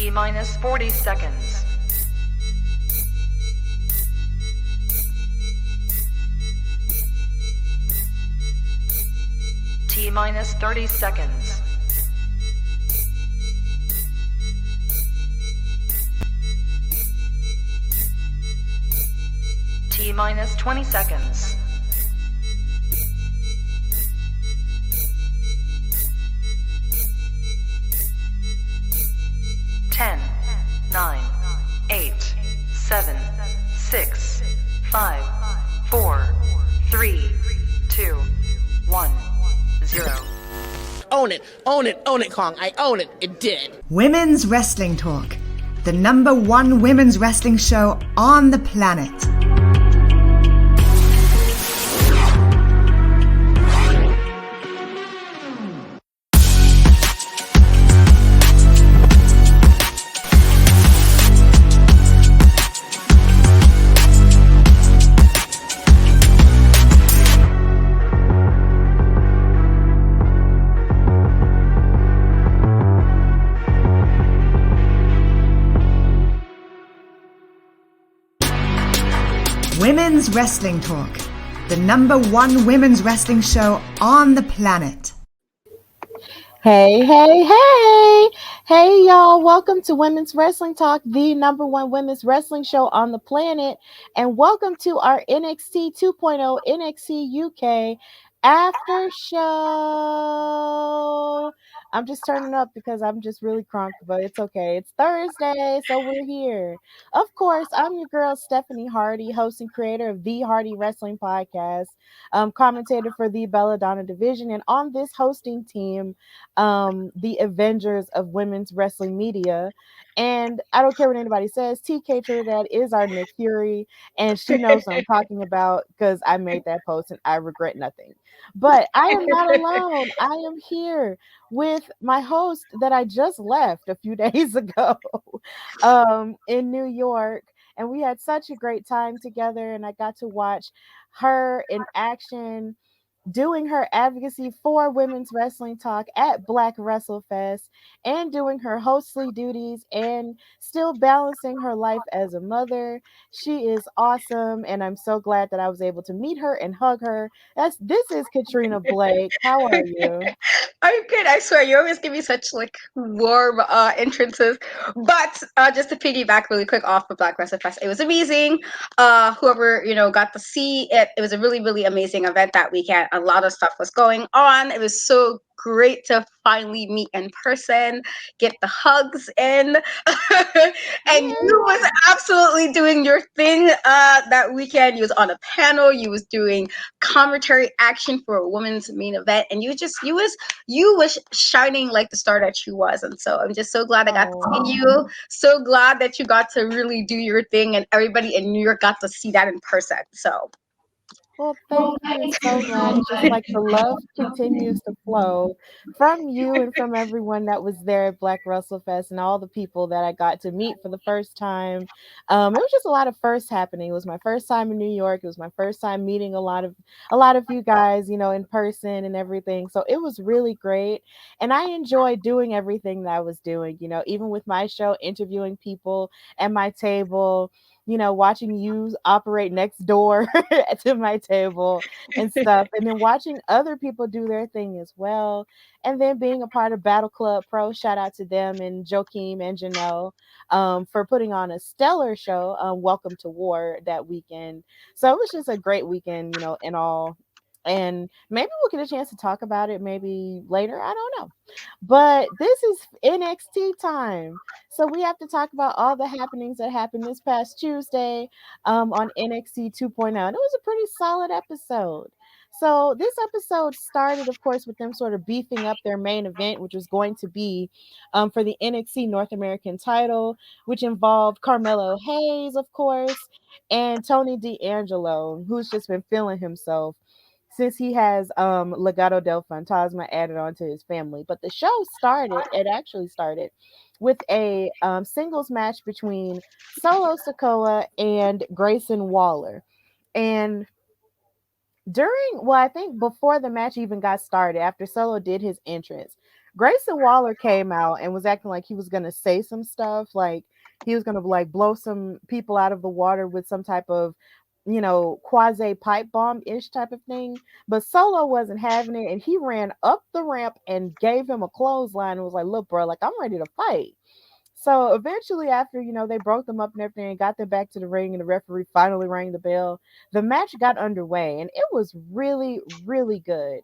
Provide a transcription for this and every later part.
T minus 40 seconds. T minus 30 seconds. T minus 20 seconds. Ten, 9, 8, 7, 6, 5, 4, 3, 2, 1, 0. Own it, own it, own it, Kong. I own it. It did. Women's Wrestling Talk, the #1 women's wrestling show on the planet. Women's Wrestling Talk, the #1 women's wrestling show on the planet. Hey, hey, hey. Hey, y'all. Welcome to Women's Wrestling Talk, the #1 women's wrestling show on the planet. And welcome to our NXT 2.0 NXT UK after show. I'm just turning up because I'm just really crunk, but it's okay. It's Thursday, so we're here. Of course, I'm your girl, Stephanie Hardy, host and creator of the Hardy Wrestling Podcast, commentator for the Belladonna Division, and on this hosting team, the Avengers of women's wrestling media. And I don't care what anybody says, TK Trinidad is our Nick Fury, and she knows what I'm talking about because I made that post and I regret nothing. But I am not alone. I am here with my host that I just left a few days ago in New York. And we had such a great time together, and I got to watch her in action doing her advocacy for women's wrestling talk at Black WrestleFest and doing her hostly duties and still balancing her life as a mother. She is awesome, and I'm so glad that I was able to meet her and hug her. This is Katrina Blake. How are you? I'm good. I swear, you always give me such like warm entrances. But just to piggyback really quick off of Black WrestleFest, it was amazing. Whoever got to see it, it was a really, really amazing event that weekend. A lot of stuff was going on. It was so great to finally meet in person, get the hugs in, and you was absolutely doing your thing that weekend. You was on a panel. You was doing commentary action for a women's main event, and you was shining like the star that you was. And so I'm just so glad I got to see you. So glad that you got to really do your thing, and everybody in New York got to see that in person. So. Well, thank you so much. Just like the love continues to flow from you and from everyone that was there at Black WrestleFest and all the people that I got to meet for the first time. It was just a lot of firsts happening. It was my first time in New York. It was my first time meeting a lot of you guys, in person and everything. So it was really great. And I enjoyed doing everything that I was doing, even with my show, interviewing people at my table, watching you operate next door to my table and stuff, and then watching other people do their thing as well, and then being a part of Battle Club Pro. Shout out to them and Joaquim and Janelle for putting on a stellar show, Welcome to War, that weekend. So it was just a great weekend, in all. And maybe we'll get a chance to talk about it maybe later. I don't know. But this is NXT time. So we have to talk about all the happenings that happened this past Tuesday on NXT 2.0. And it was a pretty solid episode. So this episode started, of course, with them sort of beefing up their main event, which was going to be for the NXT North American title, which involved Carmelo Hayes, of course, and Tony D'Angelo, who's just been feeling himself since he has Legado del Fantasma added onto his family. But the show actually started with a singles match between Solo Sikoa and Grayson Waller. And I think before the match even got started, after Solo did his entrance, Grayson Waller came out and was acting like he was gonna say some stuff, like he was gonna like blow some people out of the water with some type of, quasi pipe bomb ish type of thing. But Solo wasn't having it, and he ran up the ramp and gave him a clothesline and was like, "Look, bro, like I'm ready to fight." So eventually, after they broke them up and everything and got them back to the ring, and the referee finally rang the bell, the match got underway, and it was really, really good.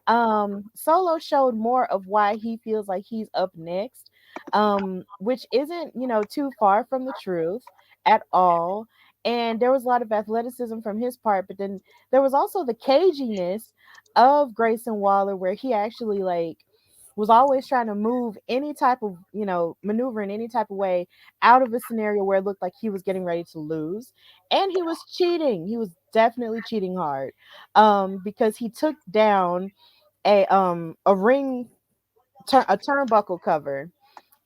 Solo showed more of why he feels like he's up next, which isn't too far from the truth at all. And there was a lot of athleticism from his part, but then there was also the caginess of Grayson Waller, where he actually like was always trying to move any type of, maneuver in any type of way out of a scenario where it looked like he was getting ready to lose. And he was cheating. He was definitely cheating hard. Because he took down a a turnbuckle cover,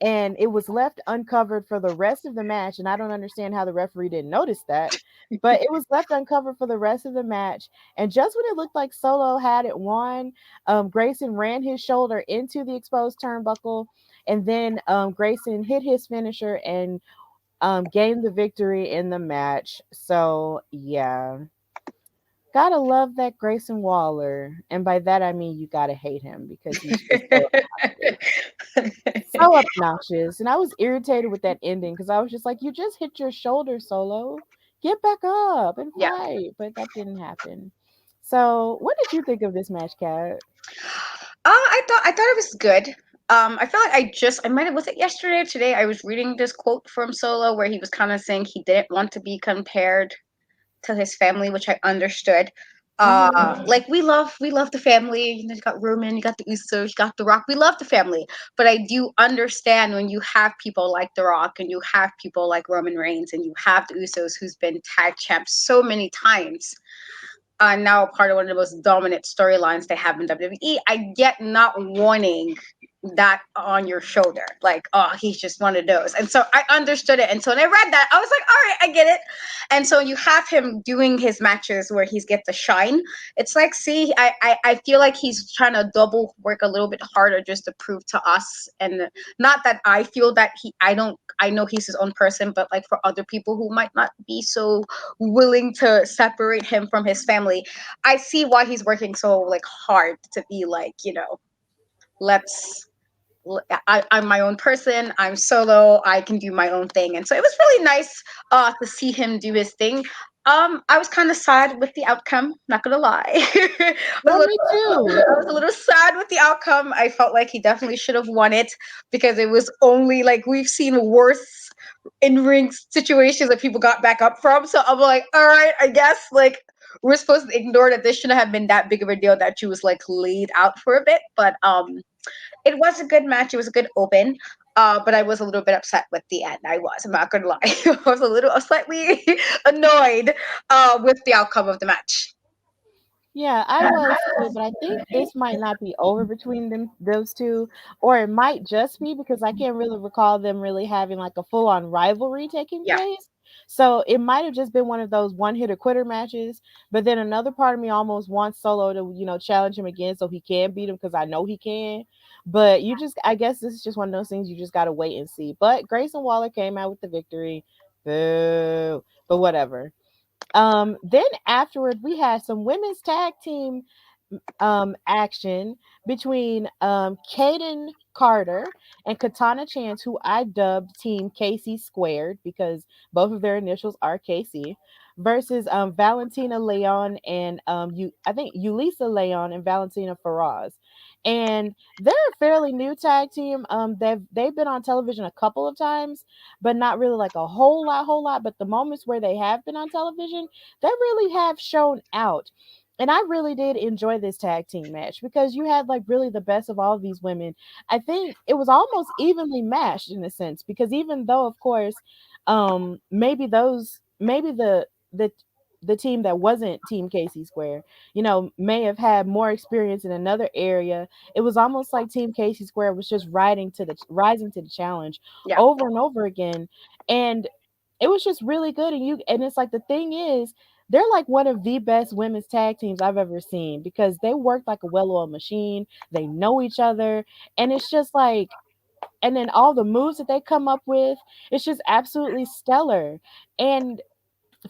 and it was left uncovered for the rest of the match. And I don't understand how the referee didn't notice that, but it was left uncovered for the rest of the match. And just when it looked like Solo had it won, Grayson ran his shoulder into the exposed turnbuckle, and then Grayson hit his finisher and gained the victory in the match. So yeah, gotta love that Grayson Waller, and by that I mean you gotta hate him because he's just so obnoxious. And I was irritated with that ending because I was just like, you just hit your shoulder, Solo. Get back up and Yeah. fight. But that didn't happen. So, what did you think of this match, Kat? I thought it was good. I feel like I might have, was it yesterday or today? I was reading this quote from Solo where he was kind of saying he didn't want to be compared to his family, which I understood. Mm-hmm. Like we love the family. You know, you got Roman, you got the Usos, you got The Rock. We love the family, but I do understand when you have people like The Rock and you have people like Roman Reigns and you have the Usos, who's been tag champs so many times, now part of one of the most dominant storylines they have in WWE. I get not wanting that on your shoulder. Like, oh, he's just one of those. And so I understood it. And so when I read that, I was like, all right, I get it. And so you have him doing his matches where he's get the shine. It's like, see, I feel like he's trying to double work a little bit harder just to prove to us. And not that I feel that I know he's his own person, but like for other people who might not be so willing to separate him from his family, I see why he's working so like hard to be like, let's I'm my own person. I'm Solo. I can do my own thing, and so it was really nice to see him do his thing. I was kind of sad with the outcome. Not gonna lie, Yeah, me too. I was a little sad with the outcome. I felt like he definitely should have won it because it was only like we've seen worse in ring situations that people got back up from. So I'm like, all right, I guess like we're supposed to ignore that this shouldn't have been that big of a deal that she was like laid out for a bit, but it was a good match. It was a good open. But I was a little bit upset with the end. I was. I'm not gonna lie. I was a little slightly annoyed with the outcome of the match. Yeah, I was too, but I think this might not be over between those two, or it might just be because I can't really recall them really having like a full on rivalry taking Yeah, place. So it might have just been one of those one hitter quitter matches. But then another part of me almost wants Solo to, challenge him again so he can beat him because I know he can. But I guess this is just one of those things you just got to wait and see. But Grayson Waller came out with the victory. Boo. But whatever. Then afterward, we had some women's tag team action between Kayden Carter and Katana Chance, who I dubbed Team KC Squared because both of their initials are KC, versus Valentina Leon and I think Ulisa Leon and Valentina Faraz. And they're a fairly new tag team. They've been on television a couple of times, but not really like a whole lot. But the moments where they have been on television, they really have shown out. And I really did enjoy this tag team match because you had like really the best of all of these women. I think it was almost evenly matched in a sense because even though of course maybe the team that wasn't Team Casey Square, may have had more experience in another area. It was almost like Team Casey Square was just rising to the challenge yeah, over and over again. And it was just really good. And it's like the thing is they're like one of the best women's tag teams I've ever seen because they work like a well-oiled machine. They know each other, and it's just like, and then all the moves that they come up with, it's just absolutely stellar. And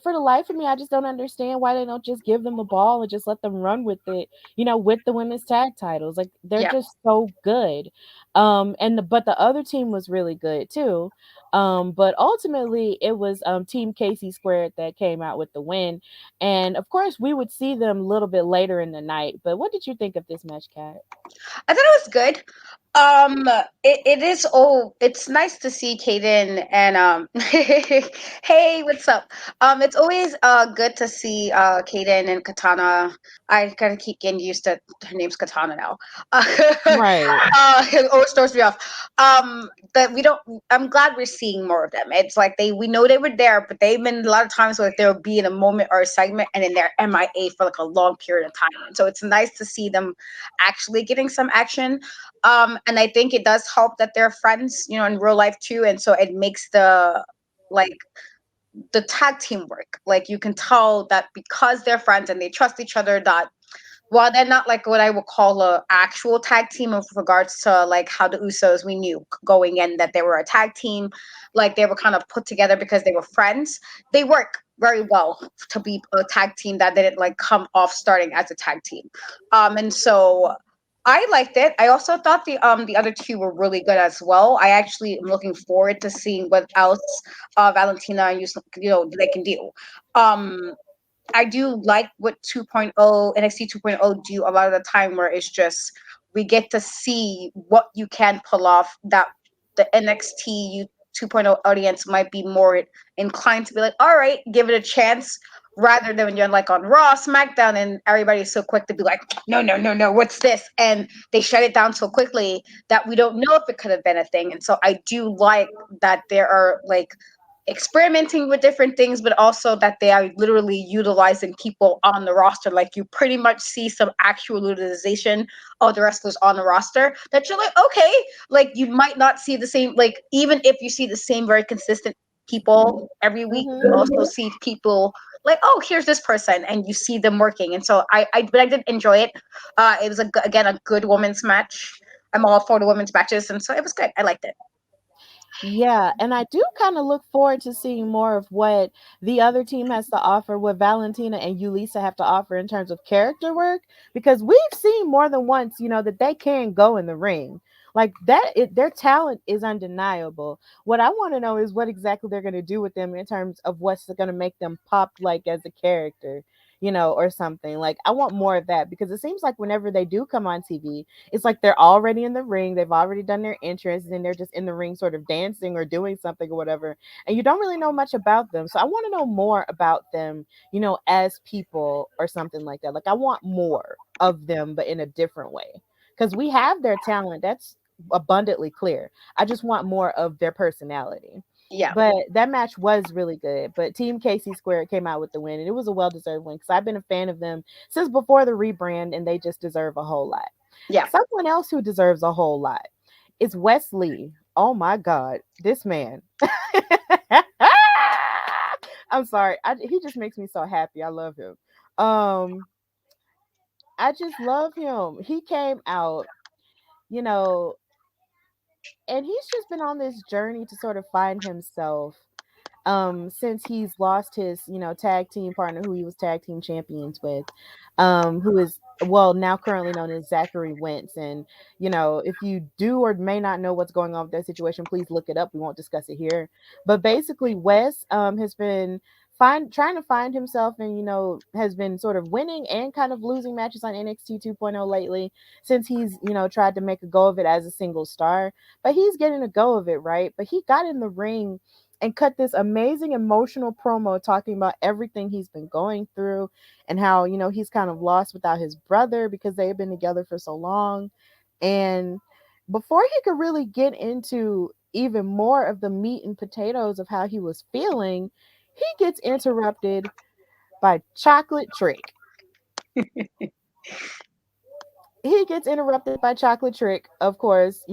for the life of me, I just don't understand why they don't just give them the ball and just let them run with it, with the women's tag titles. Like they're Yeah. just so good. But the other team was really good too. But ultimately it was Team Casey Squared that came out with the win. And of course we would see them a little bit later in the night. But what did you think of this match, Kat? I thought it was good. It is. Oh, it's nice to see Kaden and hey, what's up? It's always good to see Kaden and Katana. I gotta keep getting used to her name's Katana now. Right. It always throws me off. That we don't. I'm glad we're seeing more of them. It's like we know they were there, but they've been a lot of times where they'll be in a moment or a segment and then they're MIA for like a long period of time. And so it's nice to see them actually getting some action. And I think it does help that they're friends, in real life too. And so it makes like the tag team work. Like you can tell that because they're friends and they trust each other, that while they're not like what I would call a actual tag team of regards to like how the Usos we knew going in that they were a tag team, like they were kind of put together because they were friends. They work very well to be a tag team that didn't like come off starting as a tag team. And so I liked it. I also thought the other two were really good as well. I actually am looking forward to seeing what else Valentina and they can do. Um I do like what 2.0 NXT 2.0 do a lot of the time, where it's just we get to see what you can pull off that the NXT 2.0 audience might be more inclined to be like, all right, give it a chance, rather than when you're like on Raw, SmackDown, and everybody's so quick to be like, no, no, no, no, what's this? And they shut it down so quickly that we don't know if it could have been a thing. And so I do like that there are like experimenting with different things, but also that they are literally utilizing people on the roster. Like you pretty much see some actual utilization of the wrestlers on the roster that you're like, okay, like you might not see the same, like even if you see the same very consistent people every week, you Mm-hmm. also see people like, oh, here's this person, and you see them working. And so but I did enjoy it. It was again a good women's match. I'm all for the women's matches, and so it was good. I liked it. Yeah, and I do kind of look forward to seeing more of what the other team has to offer, what Valentina and Yulisa have to offer in terms of character work, because we've seen more than once, that they can go in the ring. Like their talent is undeniable. What I want to know is what exactly they're going to do with them in terms of what's going to make them pop like as a character, or something. Like I want more of that because it seems like whenever they do come on TV, it's like they're already in the ring, they've already done their entrance, and they're just in the ring sort of dancing or doing something or whatever. And you don't really know much about them. So I want to know more about them, as people or something like that. Like I want more of them, but in a different way. Because we have their talent. That's abundantly clear. I just want more of their personality. Yeah, But that match was really good. But Team Casey Squared came out with the win, and it was a well deserved win because I've been a fan of them since before the rebrand, and they just deserve a whole lot. yeah. Someone else who deserves a whole lot is Wes Lee. Oh my God, this man. I'm sorry. He just makes me so happy. I love him. Um, I just love him. He came out, you know, and he's just been on this journey to sort of find himself since he's lost his tag team partner who he was tag team champions with, who is well now currently known as Zachary Wentz. And if you do or may not know what's going on with that situation, please look it up. We won't discuss it here. But basically Wes has been trying to find himself, and has been sort of winning and kind of losing matches on NXT 2.0 lately, since he's tried to make a go of it as a single star. But he's getting a go of it, right? But he got in the ring and cut this amazing emotional promo talking about everything he's been going through, and how he's kind of lost without his brother because they've been together for so long. And before he could really get into even more of the meat and potatoes of how he was feeling, he gets interrupted by Chocolate Trick. He gets interrupted by Chocolate Trick, of course,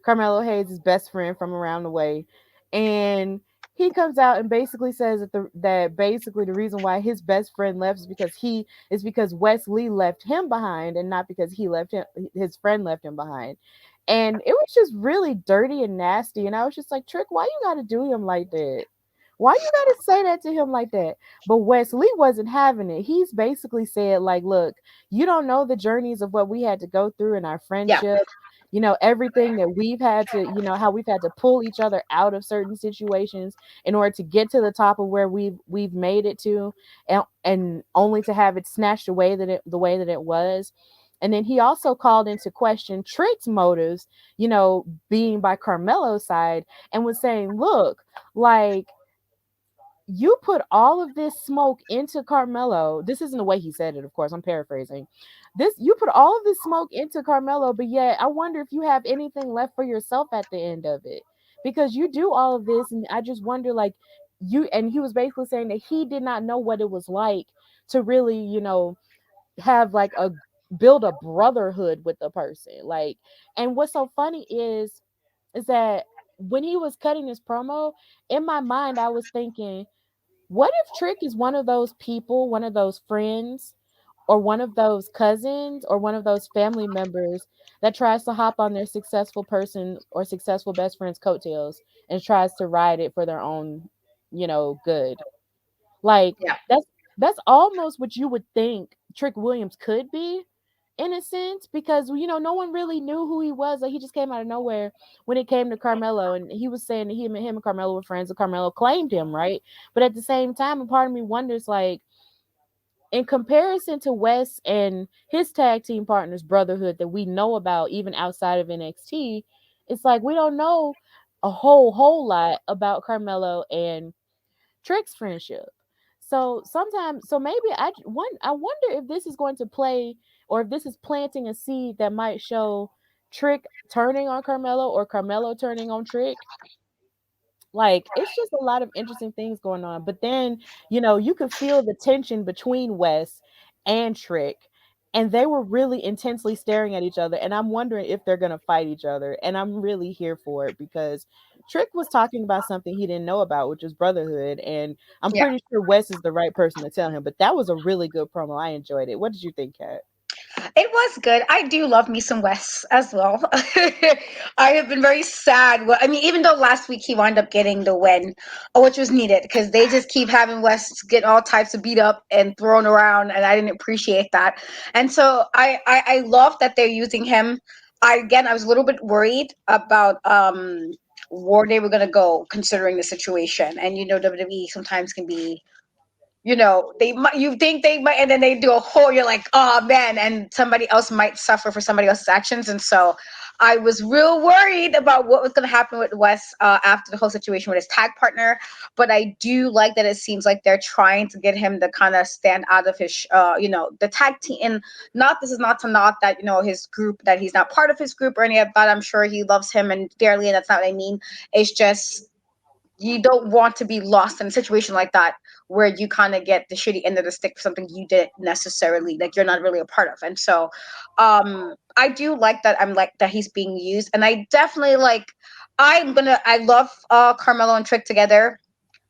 Carmelo Hayes' best friend from around the way. And he comes out and basically says that basically the reason why his best friend left is because Wes Lee left him behind and not because his friend left him behind. And it was just really dirty and nasty. And I was just like, Trick, why you gotta do him like that? Why you gotta say that to him like that? But Wes Lee wasn't having it. He's basically said, like, look, you don't know the journeys of what we had to go through in our Yeah, friendship, everything that we've had to, how we've had to pull each other out of certain situations in order to get to the top of where we've made it to, and only to have it snatched away the way that it was. And then he also called into question Trick's motives, being by Carmelo's side, and was saying, look, like, you put all of this smoke into Carmelo. This isn't the way he said it, of course. I'm paraphrasing. You put all of this smoke into Carmelo, but yet I wonder if you have anything left for yourself at the end of it. Because you do all of this, and I just wonder, like, and he was basically saying that he did not know what it was like to really, have like build a brotherhood with a person. Like, and what's so funny is that when he was cutting his promo, in my mind, I was thinking, what if Trick is one of those people, one of those friends, or one of those cousins, or one of those family members that tries to hop on their successful person or successful best friend's coattails and tries to ride it for their own, good? Like, yeah, that's almost what you would think Trick Williams could be, in a sense, because no one really knew who he was. Like, he just came out of nowhere when it came to Carmelo, and he was saying that him and Carmelo were friends, and Carmelo claimed him, right? But at the same time, a part of me wonders, like, in comparison to Wes and his tag team partners brotherhood that we know about even outside of NXT, it's like we don't know a whole lot about Carmelo and Trick's friendship. So maybe I wonder if this is going to play, or if this is planting a seed that might show Trick turning on Carmelo or Carmelo turning on Trick. Like, it's just a lot of interesting things going on. But then, you could feel the tension between Wes and Trick, and they were really intensely staring at each other. And I'm wondering if they're going to fight each other. And I'm really here for it because Trick was talking about something he didn't know about, which is brotherhood. And I'm yeah. pretty sure Wes is the right person to tell him. But that was a really good promo. I enjoyed it. What did you think, Kat? It was good. I do love me some Wes as well. I have been very sad. Well, I mean, even though last week he wound up getting the win, which was needed because they just keep having Wes get all types of beat up and thrown around, and I didn't appreciate that. And so I love that they're using him. I was a little bit worried about where they were gonna go considering the situation, and WWE sometimes can be, they might, you think they might, and then they do a whole, you're like, oh man, and somebody else might suffer for somebody else's actions. And so I was real worried about what was going to happen with Wes after the whole situation with his tag partner. But I do like that it seems like they're trying to get him to kind of stand out of his the tag team. And this is not to knock that, his group, that he's not part of his group or any of that. I'm sure he loves him and dearly, and that's not what I mean. It's just, you don't want to be lost in a situation like that where you kind of get the shitty end of the stick for something you didn't necessarily, like, you're not really a part of. And so I do like that. I'm like that he's being used, and I definitely like, I love Carmelo and Trick together,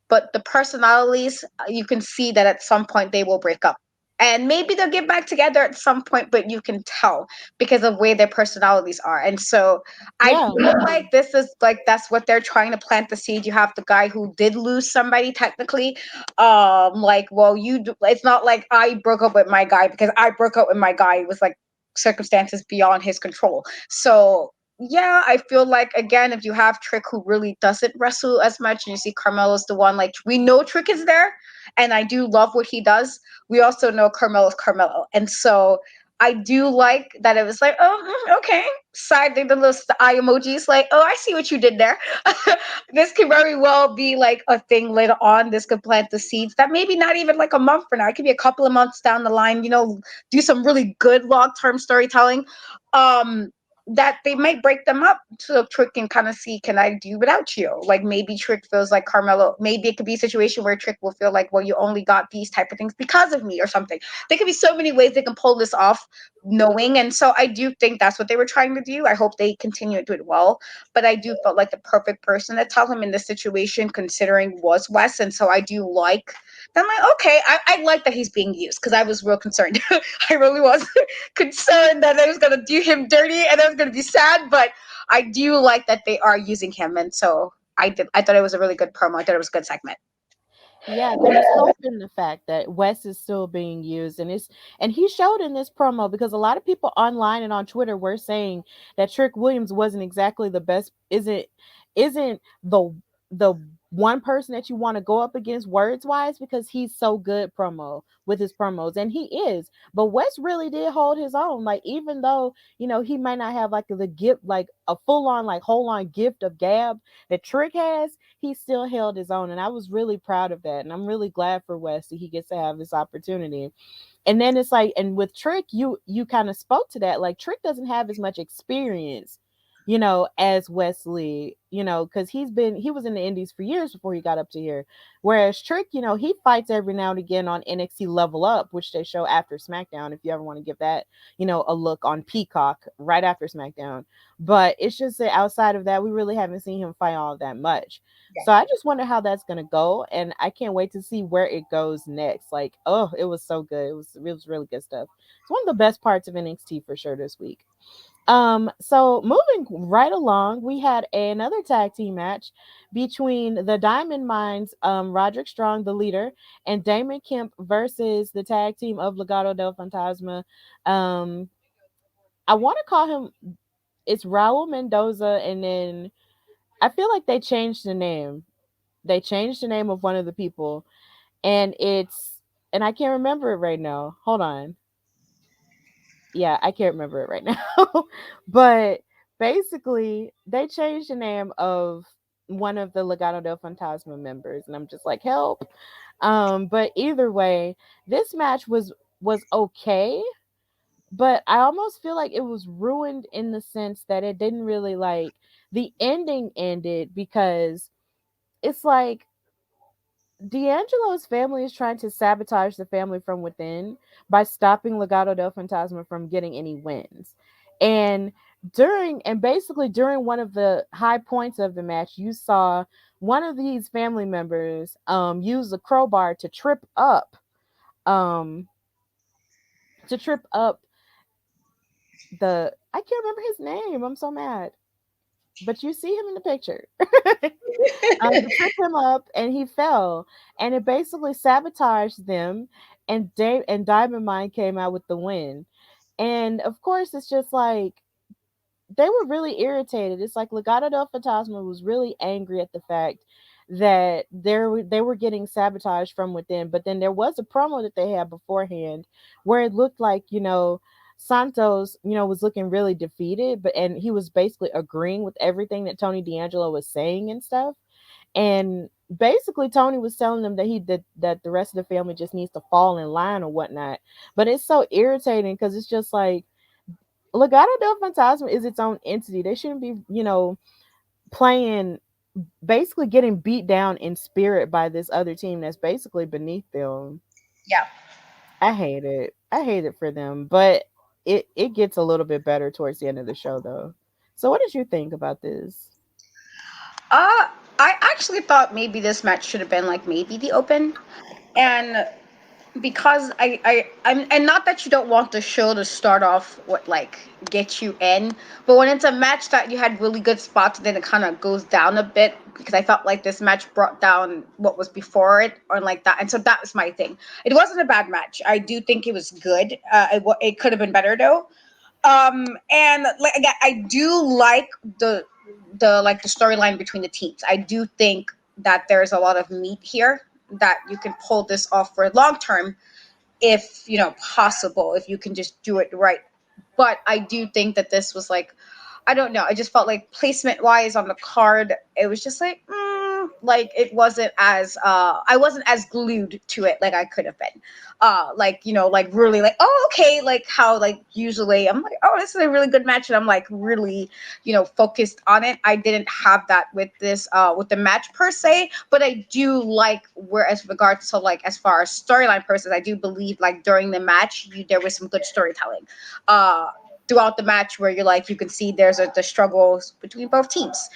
but the personalities, you can see that at some point they will break up, and maybe they'll get back together at some point, but you can tell because of where their personalities are. And so I Yeah. feel like this is like, that's what they're trying to plant the seed. You have the guy who did lose somebody technically, like, well, it's not like I broke up with my guy because I broke up with my guy. It was like circumstances beyond his control. So yeah, I feel like, again, if you have Trick who really doesn't wrestle as much, and you see Carmelo's the one, like, we know Trick is there, and I do love what he does. We also know Carmelo's Carmelo, and so I do like that it was like, oh, okay, side the little eye emojis, like, oh, I see what you did there. This could very well be like a thing later on. This could plant the seeds that maybe not even like a month from now. It could be a couple of months down the line. Do some really good long-term storytelling. That they might break them up so Trick can kind of see, can I do without you? Like, maybe Trick feels like Carmelo, maybe it could be a situation where Trick will feel like, well, you only got these type of things because of me or something. There could be so many ways they can pull this off, knowing. And so I do think that's what they were trying to do. I hope they continue to do it well. But I do felt like the perfect person to tell him in this situation, considering was Wes. And so I do like. I'm like, okay, I like that he's being used because I was real concerned. I really was concerned that I was gonna do him dirty and I was gonna be sad. But I do like that they are using him, and so I did. I thought it was a really good promo. I thought it was a good segment. Yeah, there's hope in the fact that Wes is still being used, and he showed in this promo because a lot of people online and on Twitter were saying that Trick Williams wasn't exactly the best, isn't the one person that you want to go up against words wise because he's so good promo with his promos, and he is. But Wes really did hold his own. Like, even though, he might not have like the gift, like a full on, like whole on gift of gab that Trick has, he still held his own, and I was really proud of that. And I'm really glad for Wes that he gets to have this opportunity. And then it's like, and with Trick, you kind of spoke to that. Like, Trick doesn't have as much experience, as Wes Lee, because he was in the Indies for years before he got up to here. Whereas Trick, he fights every now and again on NXT Level Up, which they show after SmackDown, if you ever want to give that, a look on Peacock right after SmackDown. But it's just that outside of that, we really haven't seen him fight all that much. So I just wonder how that's gonna go, and I can't wait to see where it goes next. Like, oh, it was so good. It was really good stuff. It's one of the best parts of NXT for sure this week. So moving right along, we had another tag team match between the Diamond Mines, Roderick Strong, the leader, and Damon Kemp versus the tag team of Legado del Fantasma. Um, I want to call him. It's Raul Mendoza, and then I feel like they changed the name. They changed the name of one of the people, and and I can't remember it right now. Hold on. Yeah, I can't remember it right now. But basically, they changed the name of one of the Legado del Fantasma members, and I'm just like, help. But either way, this match was okay, but I almost feel like it was ruined in the sense that it didn't really, like, the ending ended because it's like D'Angelo's family is trying to sabotage the family from within by stopping Legado del Fantasma from getting any wins. And basically during one of the high points of the match, you saw one of these family members use a crowbar um to trip up the I can't remember his name. I'm so mad. But you see him in the picture. To trip him up, and he fell, and it basically sabotaged them. And Diamond Mine came out with the win, and of course, it's just like they were really irritated. It's like Legado del Fantasma was really angry at the fact that they were getting sabotaged from within. But then there was a promo that they had beforehand where it looked like, Santos, was looking really defeated, and he was basically agreeing with everything that Tony D'Angelo was saying and stuff. And basically Tony was telling them that the rest of the family just needs to fall in line or whatnot. But it's so irritating because it's just like Legado del Fantasma is its own entity. They shouldn't be, playing, basically getting beat down in spirit by this other team that's basically beneath them. Yeah. I hate it. I hate it for them. But it gets a little bit better towards the end of the show though. So what did you think about this? I actually thought maybe this match should have been like maybe the open, and because I'm and not that you don't want the show to start off what like get you in, but when it's a match that you had really good spots, then it kind of goes down a bit because I felt like this match brought down what was before it or like that, and so that was my thing. It wasn't a bad match. I do think it was good. It could have been better though. And like again, I do like the storyline between the teams. I do think that there's a lot of meat here that you can pull this off for long term if possible, if you can just do it right. But I do think that this was like, I don't know, I just felt like placement wise on the card, it was just like like it wasn't as I wasn't as glued to it like I could have been. Like, like really like, oh, okay, like how like usually I'm like, oh, this is a really good match, and I'm like really, focused on it. I didn't have that with this with the match per se, but I do like, where as regards to like as far as storyline purposes, I do believe like during the match there was some good storytelling. Uh Throughout the match, where you're like, you can see there's the struggles between both teams.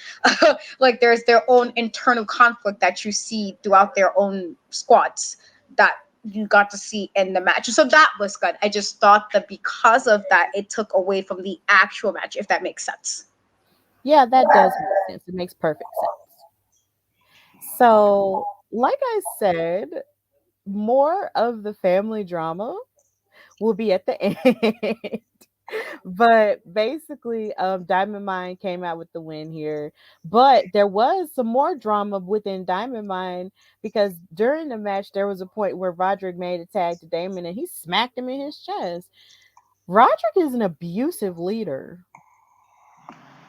Like there's their own internal conflict that you see throughout their own squads that you got to see in the match. So that was good. I just thought that because of that, it took away from the actual match, if that makes sense. Yeah, that does make sense. It makes perfect sense. So, like I said, more of the family drama will be at the end. But basically, Diamond Mine came out with the win here. But there was some more drama within Diamond Mine because during the match, there was a point where Roderick made a tag to Damon and he smacked him in his chest. Roderick is an abusive leader.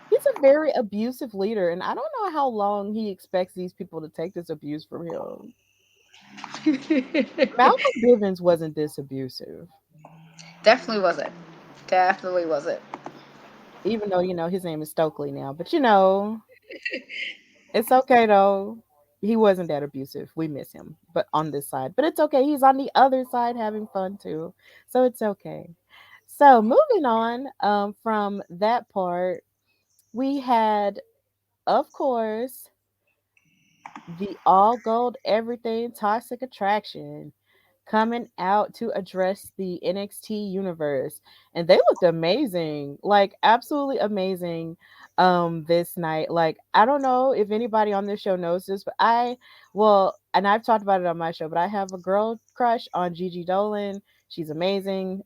He's a very abusive leader, and I don't know how long he expects these people to take this abuse from him. Malcolm Bivens wasn't this abusive, Definitely wasn't. Definitely wasn't. even though his name is Stokely now. But it's okay though. He wasn't that abusive. We miss him, but on this side. But it's okay. He's on the other side having fun too, so it's okay. So moving on from that part, we had, of course, the all gold everything toxic attraction coming out to address the NXT universe, and they looked amazing, like absolutely amazing this night. Like, I don't know if anybody on this show knows this, but and I've talked about it on my show, but I have a girl crush on Gigi Dolan. She's amazing.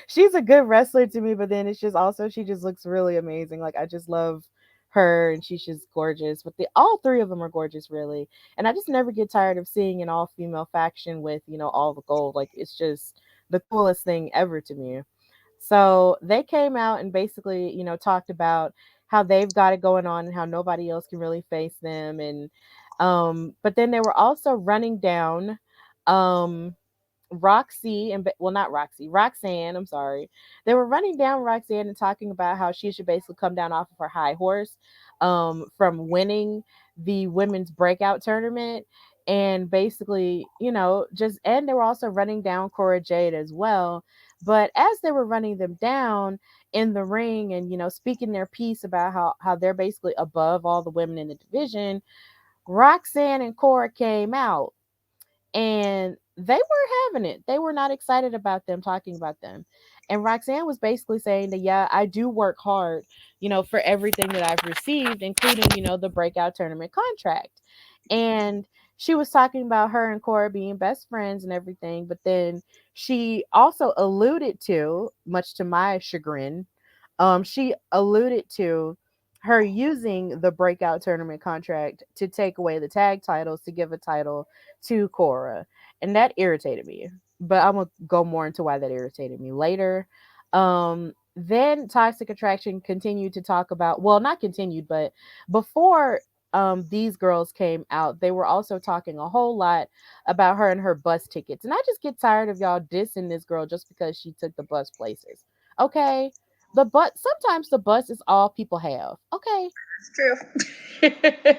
She's a good wrestler to me, but then it's just also she just looks really amazing. Like, I just love her, and she's just gorgeous. But the all three of them are gorgeous, really. And I just never get tired of seeing an all female faction with, all the gold. Like, it's just the coolest thing ever to me. So they came out and basically, talked about how they've got it going on and how nobody else can really face them. And but then they were also running down Roxy and well, not Roxy, Roxanne. I'm sorry. They were running down Roxanne and talking about how she should basically come down off of her high horse, from winning the women's breakout tournament, and basically, just and they were also running down Cora Jade as well. But as they were running them down in the ring and speaking their piece about how they're basically above all the women in the division, Roxanne and Cora came out and they were having it. They were not excited about them talking about them. And Roxanne was basically saying that, yeah, I do work hard, for everything that I've received, including, the breakout tournament contract. And she was talking about her and Cora being best friends and everything. But then she also alluded to, much to my chagrin, she alluded to her using the breakout tournament contract to take away the tag titles to give a title to Cora. And that irritated me. But I'm gonna go more into why that irritated me later. Then Toxic Attraction continued to talk about, well, not continued, but before these girls came out, they were also talking a whole lot about her and her bus tickets. And I just get tired of y'all dissing this girl just because she took the bus places. Okay. Sometimes the bus is all people have. Okay. It's true.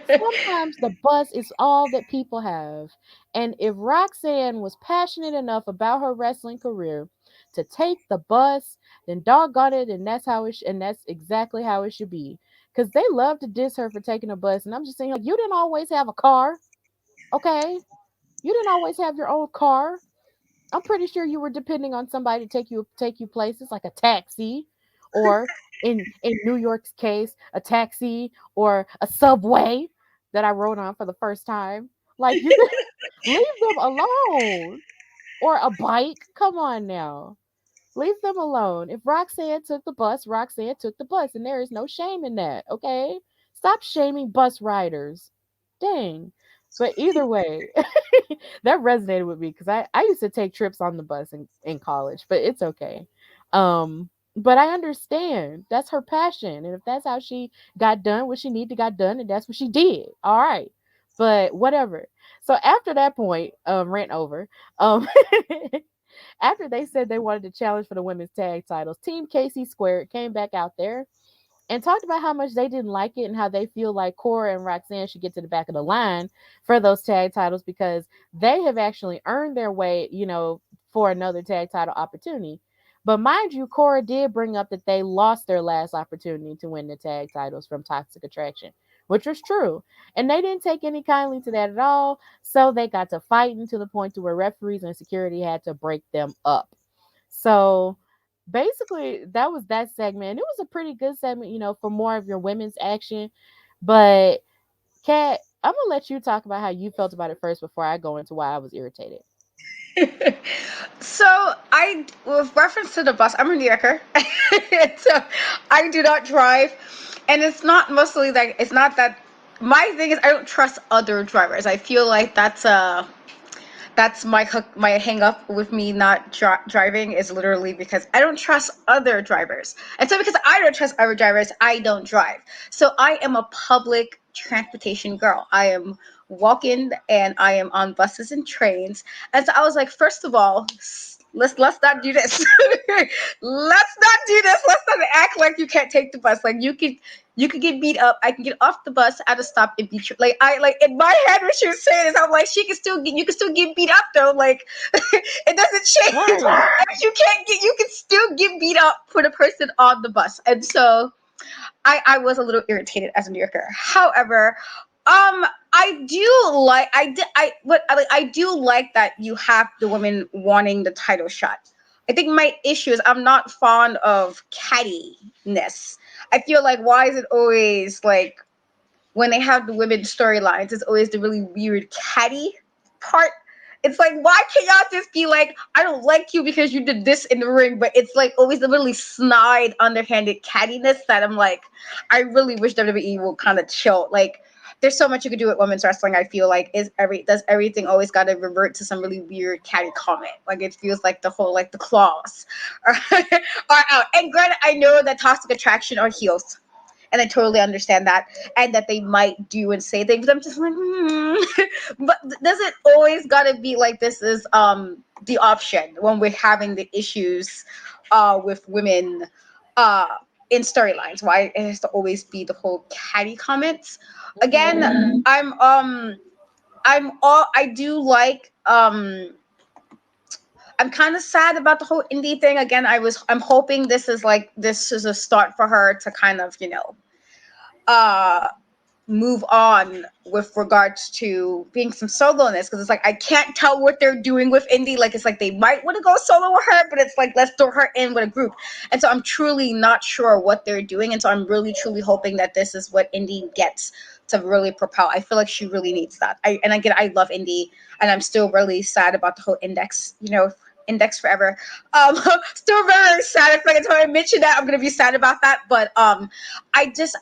Sometimes the bus is all that people have. And if Roxanne was passionate enough about her wrestling career to take the bus, then doggone it, and that's exactly how it should be. Because they love to diss her for taking a bus. And I'm just saying, like, you didn't always have a car. Okay. You didn't always have your own car. I'm pretty sure you were depending on somebody to take you places like a taxi, or in New York's case, a taxi or a subway that I rode on for the first time. Like, you could leave them alone, or a bike. Come on now. Leave them alone. If Roxanne took the bus, Roxanne took the bus, and there is no shame in that, okay? Stop shaming bus riders. Dang. But either way, that resonated with me because I used to take trips on the bus in college, but it's okay. But I understand that's her passion, and if that's how she got done what she needed to got done, and that's what she did. All right. But whatever. So after that point, rant over. Um, after they said they wanted to challenge for the women's tag titles, Team Casey Squared came back out there and talked about how much they didn't like it and how they feel like Cora and Roxanne should get to the back of the line for those tag titles because they have actually earned their way, for another tag title opportunity. But mind you, Cora did bring up that they lost their last opportunity to win the tag titles from Toxic Attraction, which was true. And they didn't take any kindly to that at all. So they got to fighting to the point to where referees and security had to break them up. So basically that was that segment. And it was a pretty good segment, for more of your women's action. But Kat, I'm gonna let you talk about how you felt about it first before I go into why I was irritated. So with reference to the bus, I'm a New Yorker, so I do not drive, and it's not mostly like it's not that. My thing is I don't trust other drivers. I feel like that's my hook, my hang up with me not driving is literally because I don't trust other drivers. And so because I don't trust other drivers, I don't drive. So I am a public transportation girl. I am walking and I am on buses and trains. And so I was like, first of all, let's not do this. Let's not do this. Let's not act like you can't take the bus. Like you could get beat up. I can get off the bus at a stop and beat you. Like I like in my head when she was saying this, I'm like, you can still get beat up though. Like it doesn't change. Right. If you can still get beat up for the person on the bus. And so I was a little irritated as a New Yorker. However, I do like that you have the women wanting the title shot. I think my issue is I'm not fond of cattiness. I feel like why is it always like when they have the women's storylines, it's always the really weird catty part. It's like, why can't y'all just be like, I don't like you because you did this in the ring, but it's like always the really snide, underhanded cattiness that I'm like, I really wish WWE will kind of chill. Like, there's so much you could do with women's wrestling. I feel like does everything always got to revert to some really weird catty comment? Like it feels like the whole like the claws are, are out. And granted, I know that Toxic Attraction are heels and I totally understand that, and that they might do and say things. I'm just like, but does it always gotta be like this is the option when we're having the issues with women uh in storylines? Why it has to always be the whole catty comments? Again, I do like I'm kind of sad about the whole indie thing. Again, I'm hoping this is a start for her to kind of uh move on with regards to being some solo in this, because it's like I can't tell what they're doing with Indy. Like it's like they might want to go solo with her, but it's like let's throw her in with a group. And so I'm truly not sure what they're doing. And so I'm really truly hoping that this is what Indy gets to really propel. I feel like she really needs that. I love Indy, and I'm still really sad about the whole Index forever. Still very sad. If I can tell mention that, I'm gonna be sad about that. But I just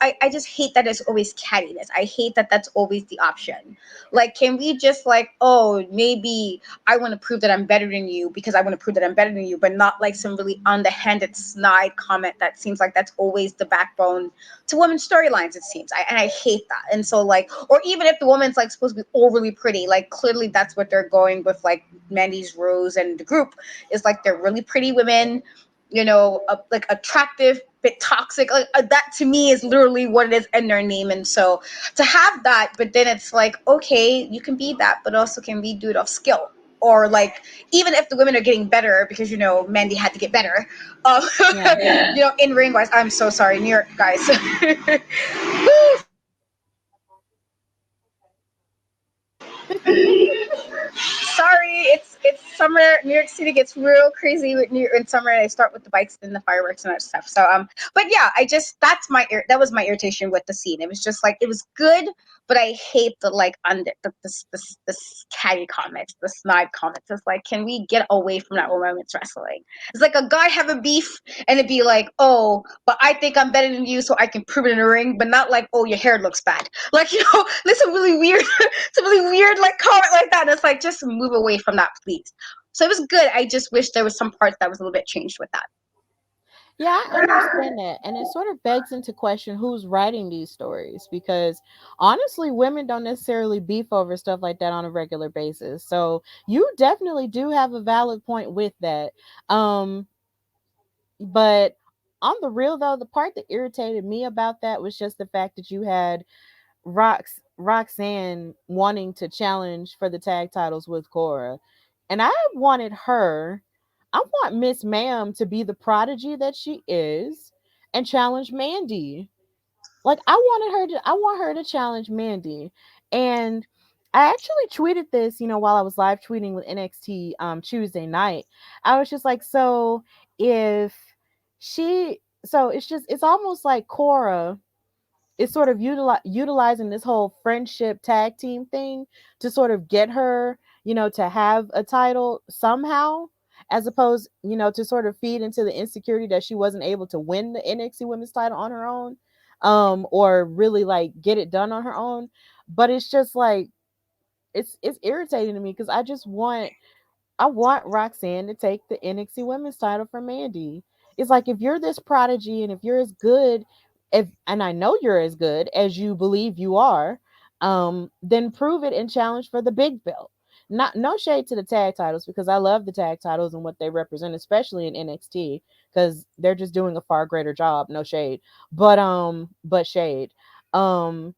hate that it's always cattiness. I hate that that's always the option. Like, can we just like, oh, maybe I want to prove that I'm better than you because I want to prove that I'm better than you, but not like some really underhanded snide comment that seems like that's always the backbone to women's storylines. It seems, and I hate that. And so like, or even if the woman's like supposed to be overly pretty, like clearly that's what they're going with, like Mandy's Rose and the group is like they're really pretty women, like attractive, bit toxic. Like that to me is literally what it is in their name. And so to have that, but then it's like, okay, you can be that, but also can we do it off skill? Or like, even if the women are getting better, because Mandy had to get better, in ring wise. I'm so sorry, New York guys. Sorry, it's summer. New York City gets real crazy in summer. I start with the bikes and the fireworks and that stuff. So but yeah, that was my irritation with the scene. It was just like it was good, but I hate the like this catty comments, the snide comments. It's like, can we get away from that women's wrestling? It's like a guy have a beef and it'd be like, oh, but I think I'm better than you, so I can prove it in the ring, but not like, oh, your hair looks bad. Like this is really weird. It's a really weird like comment like that. And it's like, just move away from that, please. So it was good. I just wish there was some parts that was a little bit changed with that. Yeah, I understand that. And it sort of begs into question who's writing these stories because honestly, women don't necessarily beef over stuff like that on a regular basis. So you definitely do have a valid point with that. Um, but on the real though, the part that irritated me about that was just the fact that you had Roxanne wanting to challenge for the tag titles with Cora. And I wanted her, I want Miss Ma'am to be the prodigy that she is and challenge Mandy. Like I want her to challenge Mandy. And I actually tweeted this, while I was live tweeting with NXT Tuesday night. I was just like, so if it's almost like Cora is sort of utilizing this whole friendship tag team thing to sort of get her, to have a title somehow, as opposed, to sort of feed into the insecurity that she wasn't able to win the NXT Women's title on her own, or really like get it done on her own. But it's just like it's irritating to me because I want Roxanne to take the NXT Women's title from Mandy. It's like if you're this prodigy and if you're as good, if and I know you're as good as you believe you are, then prove it and challenge for the big belt. Not no shade to the tag titles because I love the tag titles and what they represent, especially in NXT because they're just doing a far greater job. No shade, but shade. Um,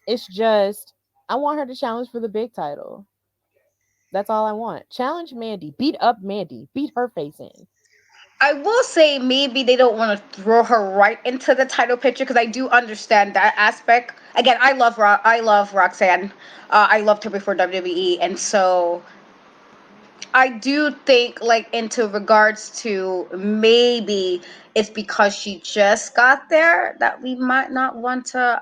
it's just I want her to challenge for the big title. That's all I want. Challenge Mandy. Beat up Mandy. Beat her face in. I will say maybe they don't want to throw her right into the title picture because I do understand that aspect. Again, I love Roxanne. I loved her before WWE, and so I do think, like, into regards to maybe it's because she just got there that we might not want to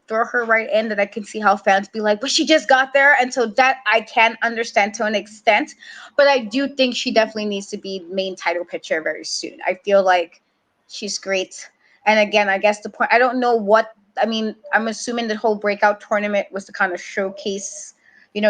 throw her right in. That I can see how fans be like, but she just got there, and so that I can understand to an extent. But I do think she definitely needs to be main title picture very soon. I feel like she's great, and again, I guess the point. I don't know what. I mean, I'm assuming the whole breakout tournament was to kind of showcase.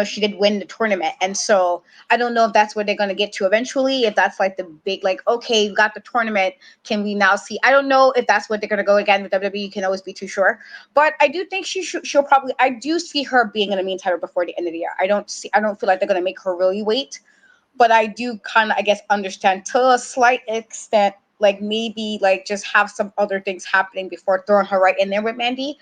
She did win the tournament, and so I don't know if that's where they're going to get to eventually. If that's like the big, like, okay, you got the tournament. Can we now see? I don't know if that's what they're going to go again with WWE. You can always be too sure. But I do think she'll probably. I do see her being in the main title before the end of the year. I don't feel like they're going to make her really wait. But I do kind of, I guess, understand to a slight extent. Like maybe like just have some other things happening before throwing her right in there with Mandy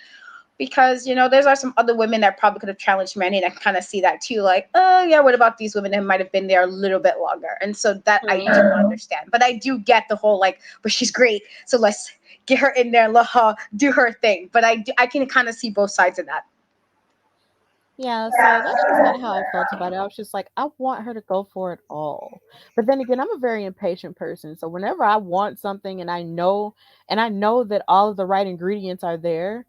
because there's are some other women that probably could have challenged Manny, and I kind of see that too. Like, oh yeah, what about these women that might have been there a little bit longer? And so that I do understand, but I do get the whole like, but she's great, so let's get her in there, let her do her thing. But I can kind of see both sides of that. Yeah, so that's just kind of how I felt about it. I was just like, I want her to go for it all. But then again, I'm a very impatient person. So whenever I want something and I know that all of the right ingredients are there,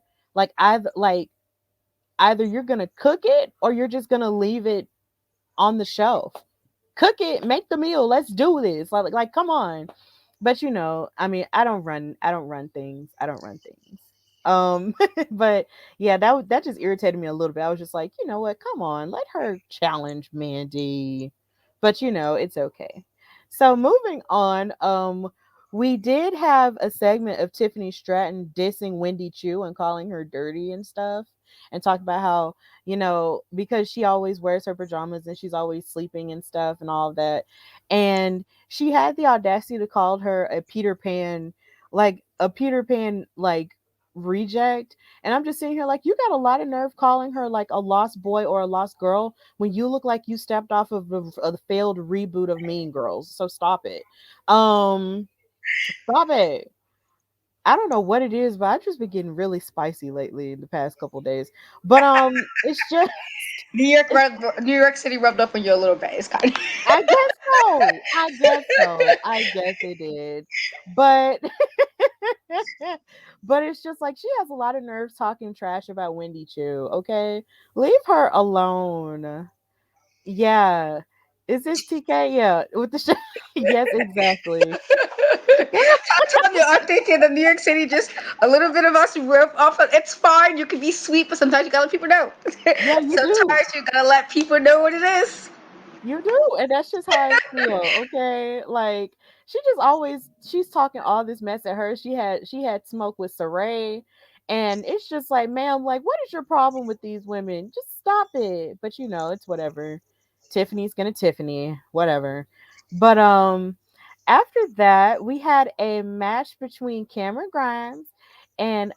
either you're gonna cook it or you're just gonna leave it on the shelf. Cook it, make the meal, let's do this. Like come on. But I mean, I don't run things. Um but yeah, that just irritated me a little bit. I was just like, you know what, come on, let her challenge Mandy. But it's okay. So moving on, we did have a segment of Tiffany Stratton dissing Wendy Chu and calling her dirty and stuff, and talk about how, because she always wears her pajamas and she's always sleeping and stuff and all of that. And she had the audacity to call her a Peter Pan, like, reject. And I'm just sitting here like, you got a lot of nerve calling her like a lost boy or a lost girl when you look like you stepped off of a failed reboot of Mean Girls. So stop it. Um, Stop it. I don't know what it is, but I've just been getting really spicy lately in the past couple days. But it's just it's New York City rubbed up on you a little bit. It's kind of. I guess so. I guess so. I guess it did. But but it's just like she has a lot of nerves talking trash about Wendy Chu, okay? Leave her alone. Yeah. Is this TK? Yeah, with the yes, exactly. I told you, I'm thinking the New York City just a little bit of us rip off. It's fine. You can be sweet, but sometimes you gotta let people know. Yeah, you do. Sometimes you gotta let people know what it is. You do, and that's just how I feel, okay? Like she just always she's talking all this mess at her. She had smoke with Saray, and it's just like, ma'am, like, what is your problem with these women? Just stop it. But it's whatever. Tiffany's gonna Tiffany, whatever. But after that, we had a match between Cameron Grimes and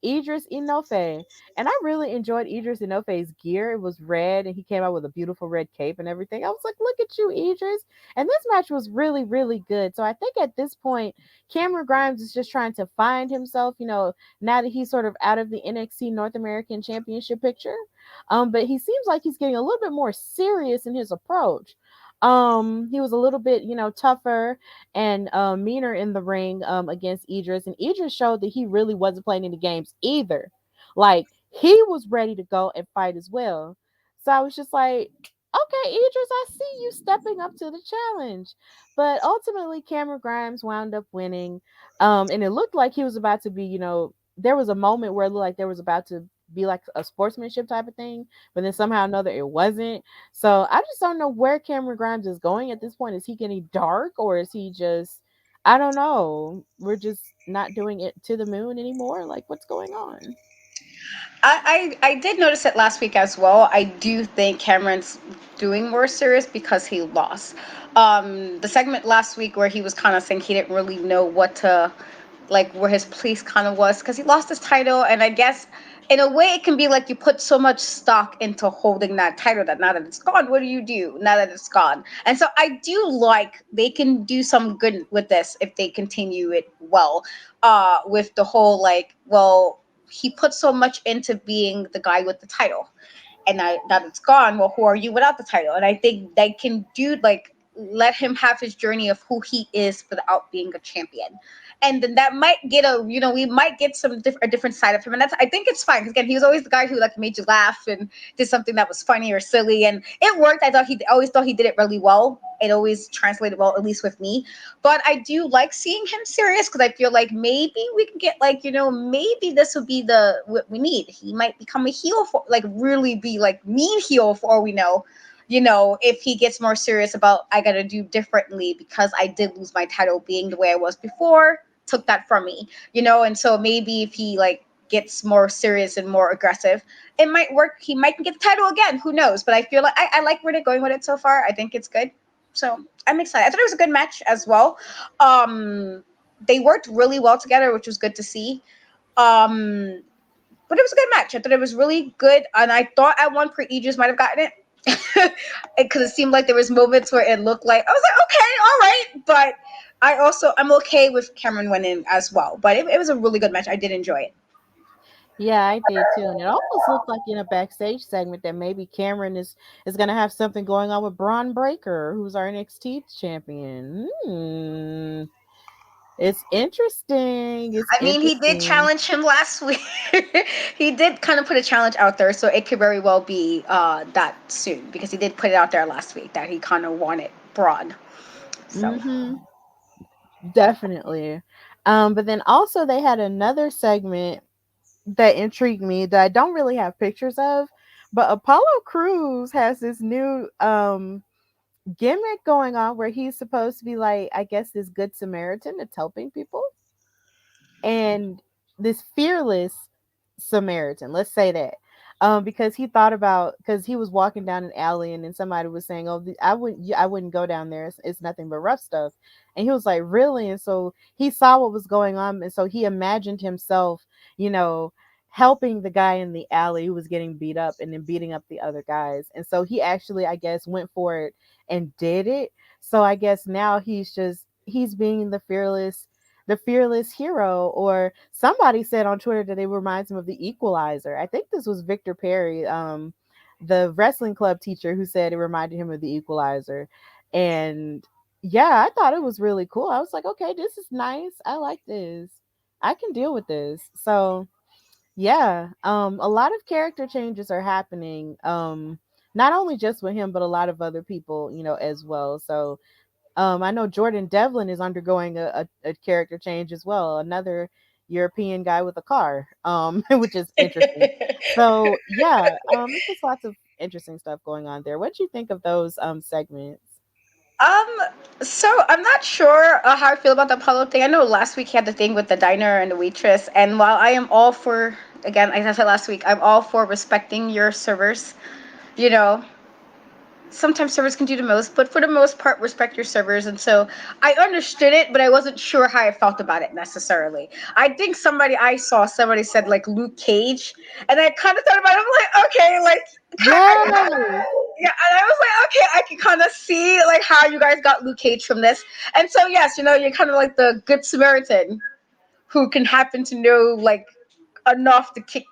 Idris Inofe. And I really enjoyed Idris Inofe's gear. It was red and he came out with a beautiful red cape and everything. I was like, look at you, Idris. And this match was really, really good. So I think at this point, Cameron Grimes is just trying to find himself, now that he's sort of out of the NXT North American Championship picture. But he seems like he's getting a little bit more serious in his approach. He was a little bit, tougher and meaner in the ring against Idris. And Idris showed that he really wasn't playing any games either. Like, he was ready to go and fight as well. So I was just like, okay, Idris, I see you stepping up to the challenge. But ultimately, Cameron Grimes wound up winning. And it looked like he was about to be, there was a moment where it looked like there was about to be like a sportsmanship type of thing, but then somehow or another it wasn't. So I just don't know where Cameron Grimes is going at this point. Is he getting dark, or is he just, I don't know. We're just not doing it to the moon anymore. Like, what's going on? I did notice it last week as well. I do think Cameron's doing more serious because he lost. The segment last week where he was kind of saying he didn't really know what to, like, where his place kind of was because he lost his title, and I guess in a way it can be like you put so much stock into holding that title that now that it's gone, what do you do now that it's gone? And so I do like they can do some good with this if they continue it well. With the whole like, well, he put so much into being the guy with the title, and now that it's gone, well, who are you without the title? And I think they can do like let him have his journey of who he is without being a champion. And then that might get we might get a different side of him, and that's, I think it's fine because again, he was always the guy who like made you laugh and did something that was funny or silly, and it worked. Always thought he did it really well. It always translated well, at least with me. But I do like seeing him serious because I feel like maybe we can get like, maybe this would be the what we need. He might become a heel for like really be like mean heel for all we know. If he gets more serious about I gotta do differently because I did lose my title being the way I was before, took that from me, and so maybe if he like gets more serious and more aggressive, it might work. He might get the title again. Who knows? But I feel like I like where they're going with it so far. I think it's good. So I'm excited. I thought it was a good match as well. They worked really well together, which was good to see. Um, but it was a good match. I thought it was really good, and I thought at one point Aegis might have gotten it because it seemed like there was moments where it looked like I was like, okay, all right, but I'm okay with Cameron winning as well. But it was a really good match. I did enjoy it. Yeah, I did too. And it almost looked like in a backstage segment that maybe Cameron is gonna have something going on with Braun Breaker, who's our NXT champion. It's interesting. It's I mean, he did interesting. challenge him last week. He did kind of put a challenge out there, so it could very well be that soon because he did put it out there last week that he kind of wanted Braun. So Mm-hmm. Definitely. But then also they had another segment that intrigued me that I don't really have pictures of, but Apollo Crews has this new gimmick going on where he's supposed to be like, I guess, this good Samaritan that's helping people, and this fearless Samaritan, let's say that. Because he thought about, because he was walking down an alley and then somebody was saying, "Oh, I wouldn't go down there. It's nothing but rough stuff." And he was like, "Really?" And so he saw what was going on, and so he imagined himself, you know, helping the guy in the alley who was getting beat up and then beating up the other guys. And so he actually, I guess, went for it and did it. So I guess now he's being the fearless hero. Or somebody said on Twitter that it reminds him of the Equalizer. I think this was Victor Perry, the wrestling club teacher, who said it reminded him of the Equalizer. And yeah, I thought it was really cool. I was like, okay, this is nice. I like this. I can deal with this. So yeah, a lot of character changes are happening. Not only just with him, but a lot of other people, as well. So I know Jordan Devlin is undergoing a character change as well, another European guy with a car, which is interesting. So yeah, it's just lots of interesting stuff going on there. What do you think of those segments? Um, so I'm not sure how I feel about the Apollo thing. I know last week he had the thing with the diner and the waitress, and while I am all for, again, like I said last week, I'm all for respecting your servers. You know, sometimes servers can do the most, but for the most part, respect your servers. And so I understood it, but I wasn't sure how I felt about it necessarily. I think somebody said like Luke Cage, and I kind of thought about it. I'm like, okay, like, Yes. yeah, and I was like, okay, I can kind of see like how you guys got Luke Cage from this. And so yes, you're kind of like the good Samaritan who can happen to know like enough to kick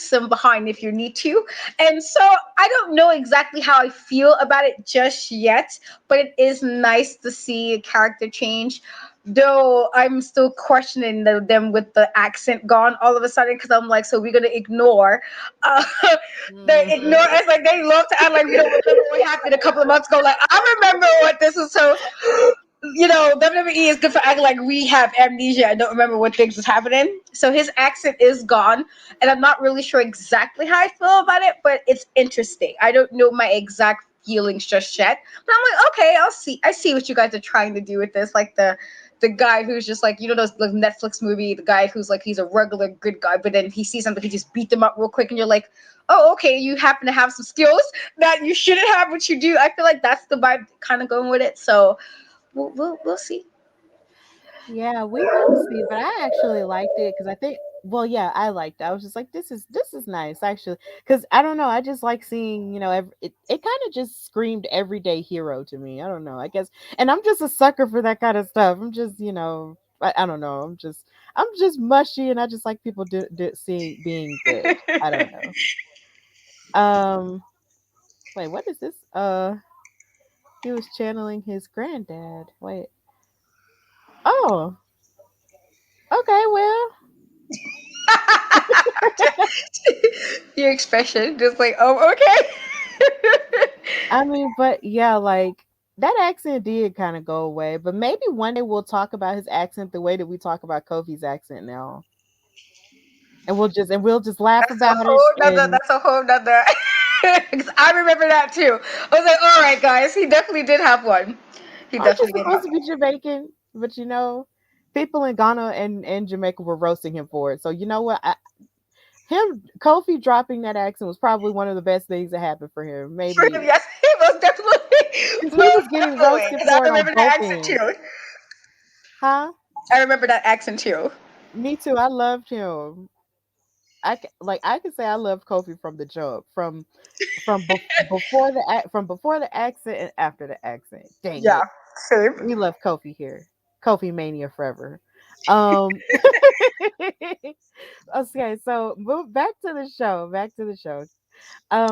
some behind if you need to. And so I don't know exactly how I feel about it just yet, but it is nice to see a character change. Though I'm still questioning them with the accent gone all of a sudden because I'm like, so we're gonna ignore, uh, they ignore Mhm. us like they love to act like we don't remember what happened a couple of months ago. Like I remember what this was. So WWE is good for acting like we have amnesia and don't remember what things was happening. So his accent is gone, and I'm not really sure exactly how I feel about it, but it's interesting. I don't know my exact feelings just yet, but I'm like, okay, I'll see. I see what you guys are trying to do with this, like the guy who's just like those like Netflix movie, the guy who's like he's a regular good guy, but then he sees something, he just beat them up real quick, and you're like, oh, okay, you happen to have some skills that you shouldn't have, but you do. I feel like that's the vibe kind of going with it. So we'll see. Yeah, we will see. But I actually liked it because I think, well, yeah, I liked it. I was just like, this is nice actually, because I don't know, I just like seeing, it kind of just screamed everyday hero to me. I don't know, I guess, and I'm just a sucker for that kind of stuff. I'm just, I don't know, I'm just mushy, and I just like people seeing being good. I don't know. Um, wait, what is this? He was channeling his granddad. Wait. Oh, okay, well. Your expression, just like, oh, okay. I mean, but yeah, like that accent did kind of go away. But maybe one day we'll talk about his accent the way that we talk about Kofi's accent now, and we'll just laugh That's a about it. whole nother. And That's a whole nother. 'Cause I remember that too. I was like, all right, guys, he definitely did have one. He aren't you definitely did supposed have to be Jamaican? But people in Ghana and Jamaica were roasting him for it. So you know what? Kofi dropping that accent was probably one of the best things that happened for him. one. For him, Maybe yes, he most definitely, because he was most getting definitely. roasted Because for I it on remember that both accent ends. too. Huh? I remember that accent too. Me too. I loved him. I can say I love Kofi from the jump, from before the accent and after the accent. Dang Yeah, it, same. we love Kofi here. Kofi mania forever. Um, okay, so move back to the show. Back to the show.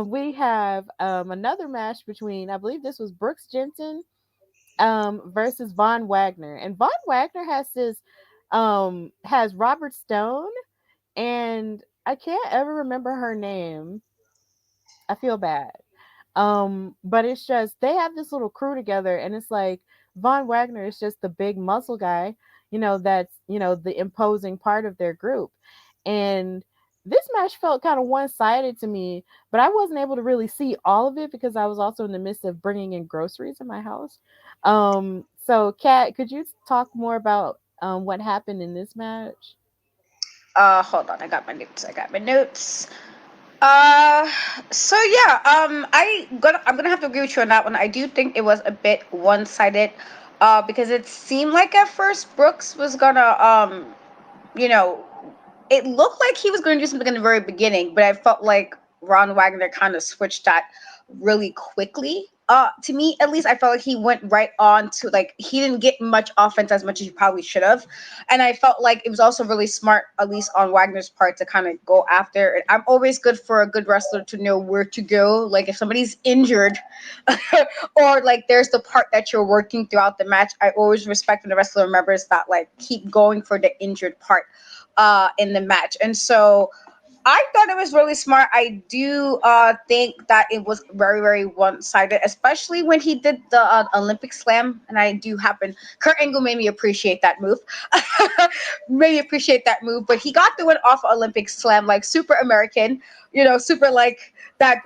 We have another match between, I believe this was Brooks Jensen versus Von Wagner, and Von Wagner has Robert Stone, and I can't ever remember her name. I feel bad. But it's just they have this little crew together, and it's like Von Wagner is just the big muscle guy, that's the imposing part of their group. And this match felt kind of one-sided to me, but I wasn't able to really see all of it because I was also in the midst of bringing in groceries in my house. So Kat, could you talk more about what happened in this match? Hold on, I got my notes. I got my notes. Uh, so yeah, I'm gonna have to agree with you on that one. I do think it was a bit one sided, because it seemed like at first Brooks was gonna you know, it looked like he was going to do something in the very beginning, but I felt like Ron Wagner kind of switched that really quickly. To me, at least, I felt like he went right on to like he didn't get much offense as much as he probably should have, and I felt like it was also really smart, at least on Wagner's part, to kind of go after. And I'm always good for a good wrestler to know where to go. Like if somebody's injured, or like there's the part that you're working throughout the match, I always respect when the wrestler remembers that, like keep going for the injured part in the match. And so I thought it was really smart. I do think that it was very, very one sided, especially when he did the Olympic slam. And I do happen, Kurt Angle made me appreciate that move. Made me appreciate that move. But he got the win off Olympic slam, like super American, super like that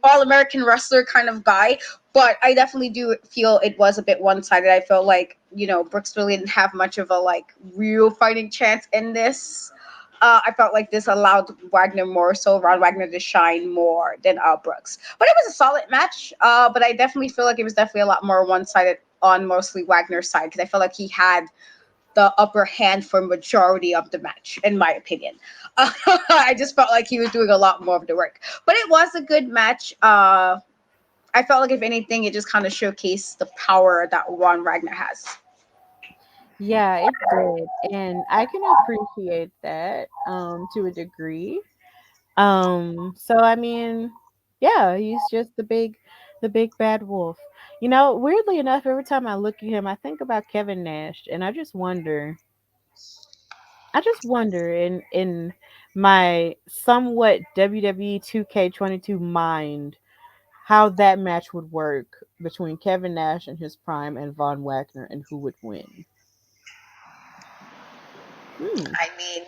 all American wrestler kind of guy. But I definitely do feel it was a bit one sided. I felt like, Brooks really didn't have much of a like real fighting chance in this. I felt like this allowed Wagner more so, Ron Wagner to shine more than Brooks. But it was a solid match. But I definitely feel like it was definitely a lot more one sided on mostly Wagner's side because I felt like he had the upper hand for majority of the match, in my opinion. I just felt like he was doing a lot more of the work. But it was a good match. I felt like if anything, it just kind of showcased the power that Ron Ragnar has. Yeah, it did. And I can appreciate that to a degree. So I mean, yeah, he's just the big bad wolf. Weirdly enough, every time I look at him, I think about Kevin Nash and I just wonder in my somewhat WWE 2K22 mind how that match would work between Kevin Nash in his prime and Von Wagner and who would win. Hmm, I mean,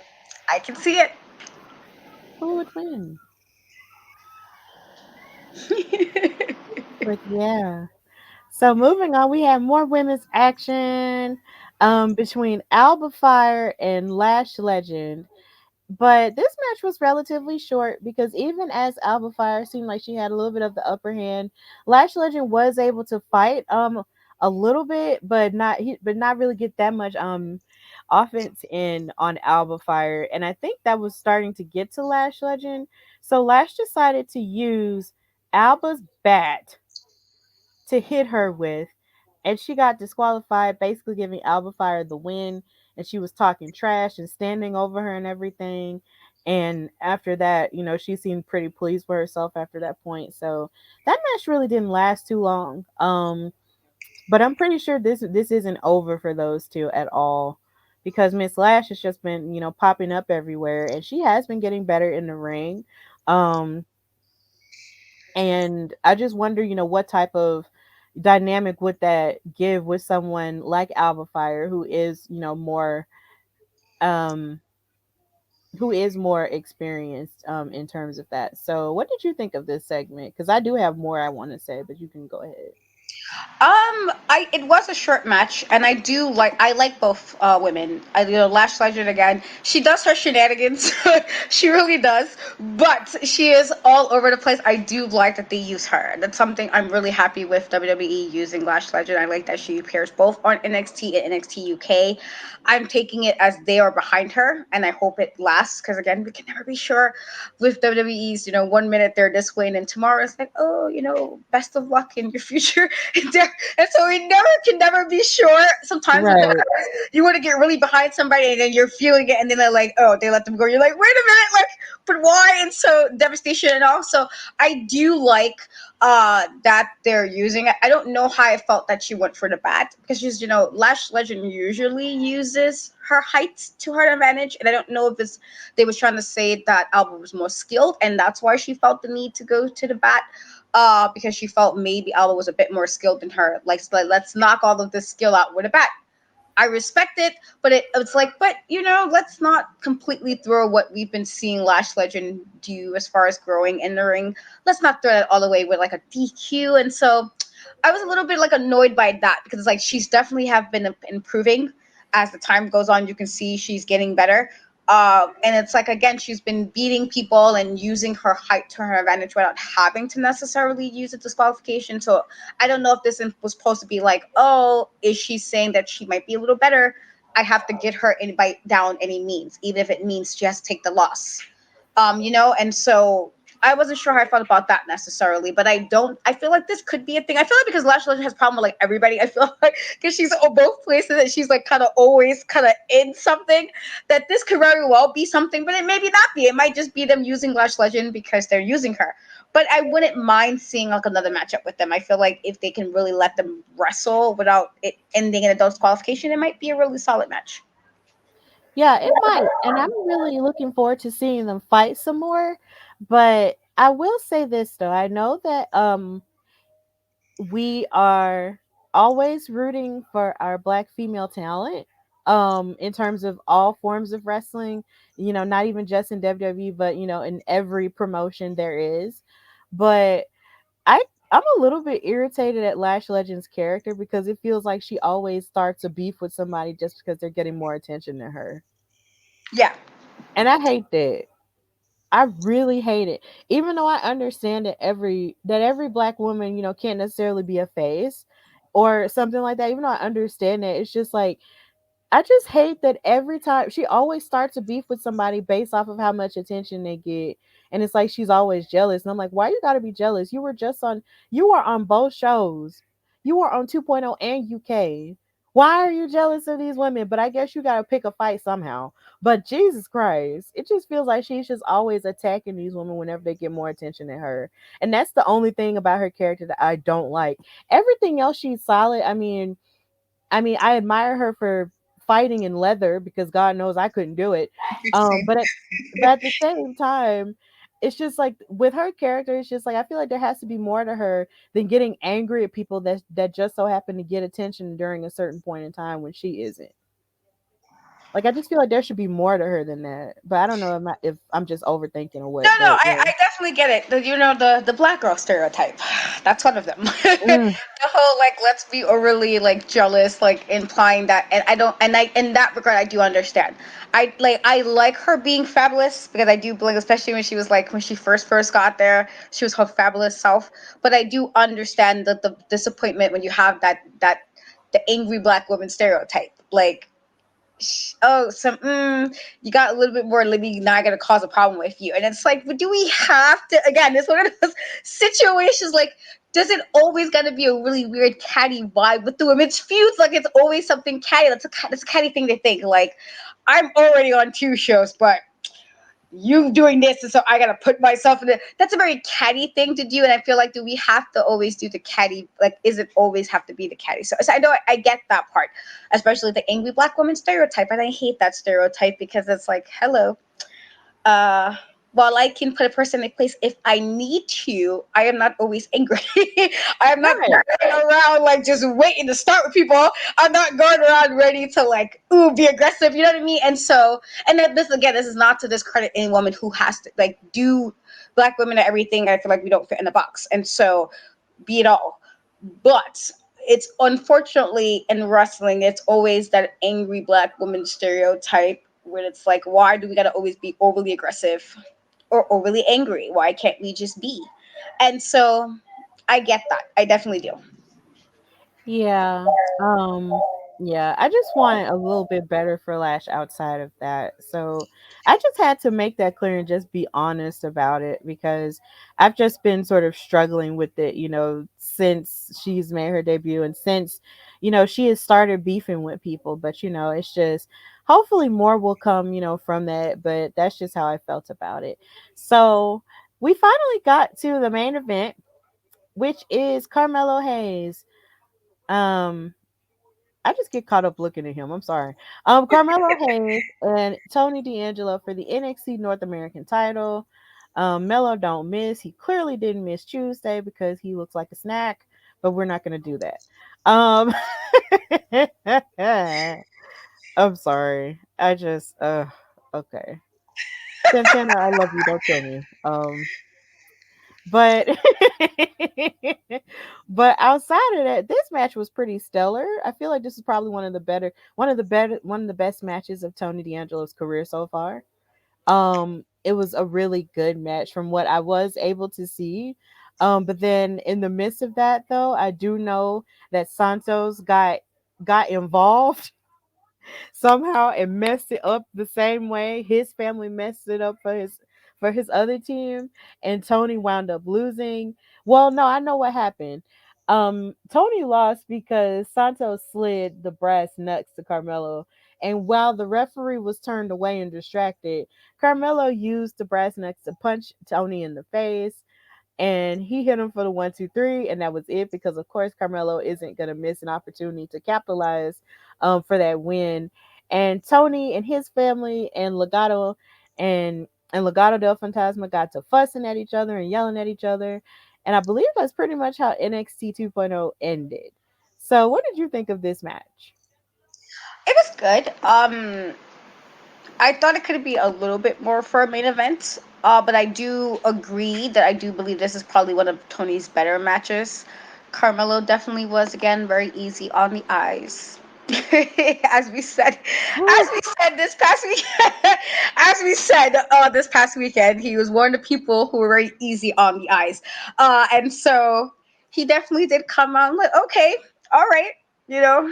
I can see it. who would win? But yeah. So moving on, we have more women's action between Alba Fire and Lash Legend. But this match was relatively short because even as Alba Fire seemed like she had a little bit of the upper hand, Lash Legend was able to fight a little bit, but not really get that much offense in on Alba Fire. And I think that was starting to get to Lash Legend. So Lash decided to use Alba's bat to hit her with, and she got disqualified, basically giving Alba Fire the win. And she was talking trash and standing over her and everything. And after that, she seemed pretty pleased with herself after that point. So that match really didn't last too long. But I'm pretty sure this isn't over for those two at all. Because Miss Lash has just been, popping up everywhere, and she has been getting better in the ring. Um, and I just wonder, what type of dynamic would that give with someone like Alba Fire, um who is more experienced in terms of that. So what did you think of this segment? Because I do have more I want to say, but you can go ahead. I it was a short match, and I like both women. Lash Legend again. She does her shenanigans, she really does. But she is all over the place. I do like that they use her. That's something I'm really happy with WWE using Lash Legend. I like that she appears both on NXT and NXT UK. I'm taking it as they are behind her, and I hope it lasts because again, we can never be sure with WWE's. 1 minute they're this way, and then tomorrow it's like, oh, best of luck in your future endeavor. And so we can never be sure. Sometimes with that, Right. you want to get really behind somebody, and then you're feeling it, and then they're like, oh, they let them go. You're like, wait a minute, like, but why? And so devastation, and also I do like that they're using it. I don't know how I felt that she went for the bat because Lash Legend usually uses her height to her advantage, and I don't know if it's they was trying to say that Alba was more skilled, and that's why she felt the need to go to the bat. Because she felt maybe Alba was a bit more skilled than her. Like, let's knock all of this skill out with a bat. I respect it, but it's like, but let's not completely throw what we've been seeing Lash Legend do as far as growing in the ring. Let's not throw it all away with like a DQ. And so I was a little bit like annoyed by that because it's like she's definitely have been improving as the time goes on. You can see she's getting better. And it's like again, she's been beating people and using her height to her advantage without having to necessarily use a disqualification. So I don't know if this was supposed to be like, oh, is she saying that she might be a little better? I have to get her in by down any means, even if it means just take the loss. And so I wasn't sure how I felt about that necessarily, but I feel like this could be a thing. I feel like because Lash Legend has a problem with like everybody, I feel like because she's on both places and she's like kind of always kind of in something, that this could very well be something, but it maybe not be. It might just be them using Lash Legend because they're using her. But I wouldn't mind seeing like another matchup with them. I feel like if they can really let them wrestle without it ending in a disqualification, it might be a really solid match. Yeah, it might. And I'm really looking forward to seeing them fight some more. But I will say this though. I know that we are always rooting for our black female talent in terms of all forms of wrestling, not even just in WWE, but in every promotion there is. But I I'm a little bit irritated at Lash Legend's character because it feels like she always starts a beef with somebody just because they're getting more attention than her. Yeah. And I hate that. I really hate it. Even though I understand that every black woman, can't necessarily be a face or something like that. Even though I understand that, it's just like I just hate that every time she always starts a beef with somebody based off of how much attention they get. And it's like she's always jealous. And I'm like, why you gotta be jealous? You were on both shows. You were on 2.0 and UK. Why are you jealous of these women? But I guess you gotta pick a fight somehow. But Jesus Christ, it just feels like she's just always attacking these women whenever they get more attention than her. And that's the only thing about her character that I don't like. Everything else she's solid. I mean, I admire her for fighting in leather because God knows I couldn't do it. But at the same time, it's just like with her character, it's just like I feel like there has to be more to her than getting angry at people that just so happen to get attention during a certain point in time when she isn't. Like I just feel like there should be more to her than that. But I don't know if I'm just overthinking or No, what. no, But yeah. I definitely get it. The black girl stereotype. That's one of them. Mm, The whole like let's be overly like jealous, like implying that, and I don't, and I in that regard I do understand. I like her being fabulous because I do believe, especially when she was like when she first got there, she was her fabulous self. But I do understand the disappointment when you have that the angry black woman stereotype. Like oh, you got a little bit more living, now I gotta cause a problem with you. And it's like, but do we have to, again, it's one of those situations like, does it always gotta be a really weird catty vibe with the women's feuds? Like it's always something catty. That's a catty thing to think. Like, I'm already on two shows, but you doing this, and so I gotta put myself in it. That's a very catty thing to do, and I feel like do we have to always do the catty? Like, is it always have to be the catty? So I know I get that part, especially the angry black woman stereotype, and I hate that stereotype because it's like, hello, uh, while I can put a person in place if I need to, I am not always angry. I'm not right. going around like just waiting to start with people. I'm not going around ready to like be aggressive. You know what I mean? And so, and then this again, this is not to discredit any woman who has to like do black women and everything. I feel like we don't fit in the box, and so be it all. But it's unfortunately in wrestling, it's always that angry black woman stereotype where it's like, why do we gotta always be overly aggressive or overly angry? Why can't we just be? And so I get that. I definitely do. Yeah. Um yeah, I just want a little bit better for Lash outside of that. So I just had to make that clear and just be honest about it because I've just been sort of struggling with it, since she's made her debut and since, she has started beefing with people. But, it's just hopefully more will come, from that. But that's just how I felt about it. So we finally got to the main event, which is Carmelo Hayes. Um, I just get caught up looking at him. I'm sorry. Carmelo Hayes and Tony D'Angelo for the NXT North American title. Melo don't miss. He clearly didn't miss Tuesday because he looks like a snack, but we're not gonna do that. Um, I'm sorry. I just okay. Santana, I love you. Don't kill me. But but outside of that, this match was pretty stellar. I feel like this is probably one of the best matches of Tony D'Angelo's career so far. It was a really good match from what I was able to see. But then in the midst of that though, I do know that Santos got involved somehow and messed it up the same way his family messed it up for his other team, and Tony wound up losing. Well, no, I know what happened. Tony lost because Santos slid the brass knucks to Carmelo, and while the referee was turned away and distracted, Carmelo used the brass knucks to punch Tony in the face, and he hit him for the 1, 2, 3, and that was it. Because of course Carmelo isn't gonna miss an opportunity to capitalize for that win. And Tony and his family and Legado del Fantasma got to fussing at each other and yelling at each other, and I believe that's pretty much how NXT 2.0 ended. So what did you think of this match? It was good. I thought it could be a little bit more for a main event. But I do agree that I do believe this is probably one of Tony's better matches. Carmelo definitely was again very easy on the eyes. as we said, as we said this past week, as we said this past weekend, he was one of the people who were very easy on the eyes, and so he definitely did come out like, okay, all right,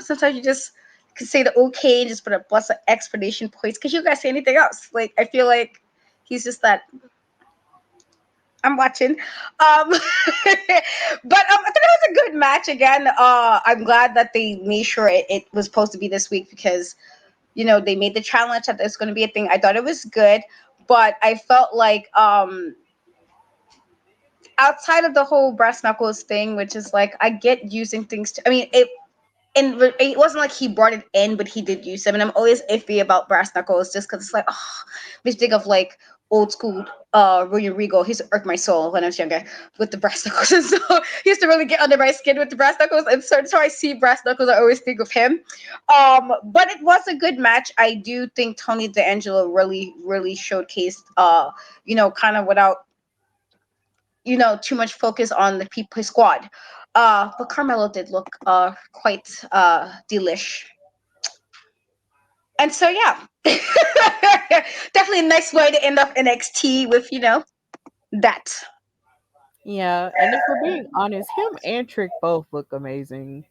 sometimes you just can say the okay and just put a bunch of explanation points because you guys say anything else. Like I feel like he's just that I'm watching. But I thought it was a good match again. I'm glad that they made sure it was supposed to be this week because they made the challenge that there's going to be a thing. I thought it was good, but I felt like outside of the whole brass knuckles thing, which is like I get using things to. I mean, it wasn't like he brought it in, but he did use them. And I'm always iffy about brass knuckles just because it's like, oh, makes me think of like old school William Regal. He used to irk my soul when I was younger with the brass knuckles. And so he used to really get under my skin with the brass knuckles. And so I see brass knuckles, I always think of him. But it was a good match. I do think Tony D'Angelo really, really showcased, kind of without too much focus on the people his squad. But Carmelo did look quite delish. And so yeah. Definitely a nice way to end up NXT with, that. Yeah, and if we're being honest, him and Trick both look amazing.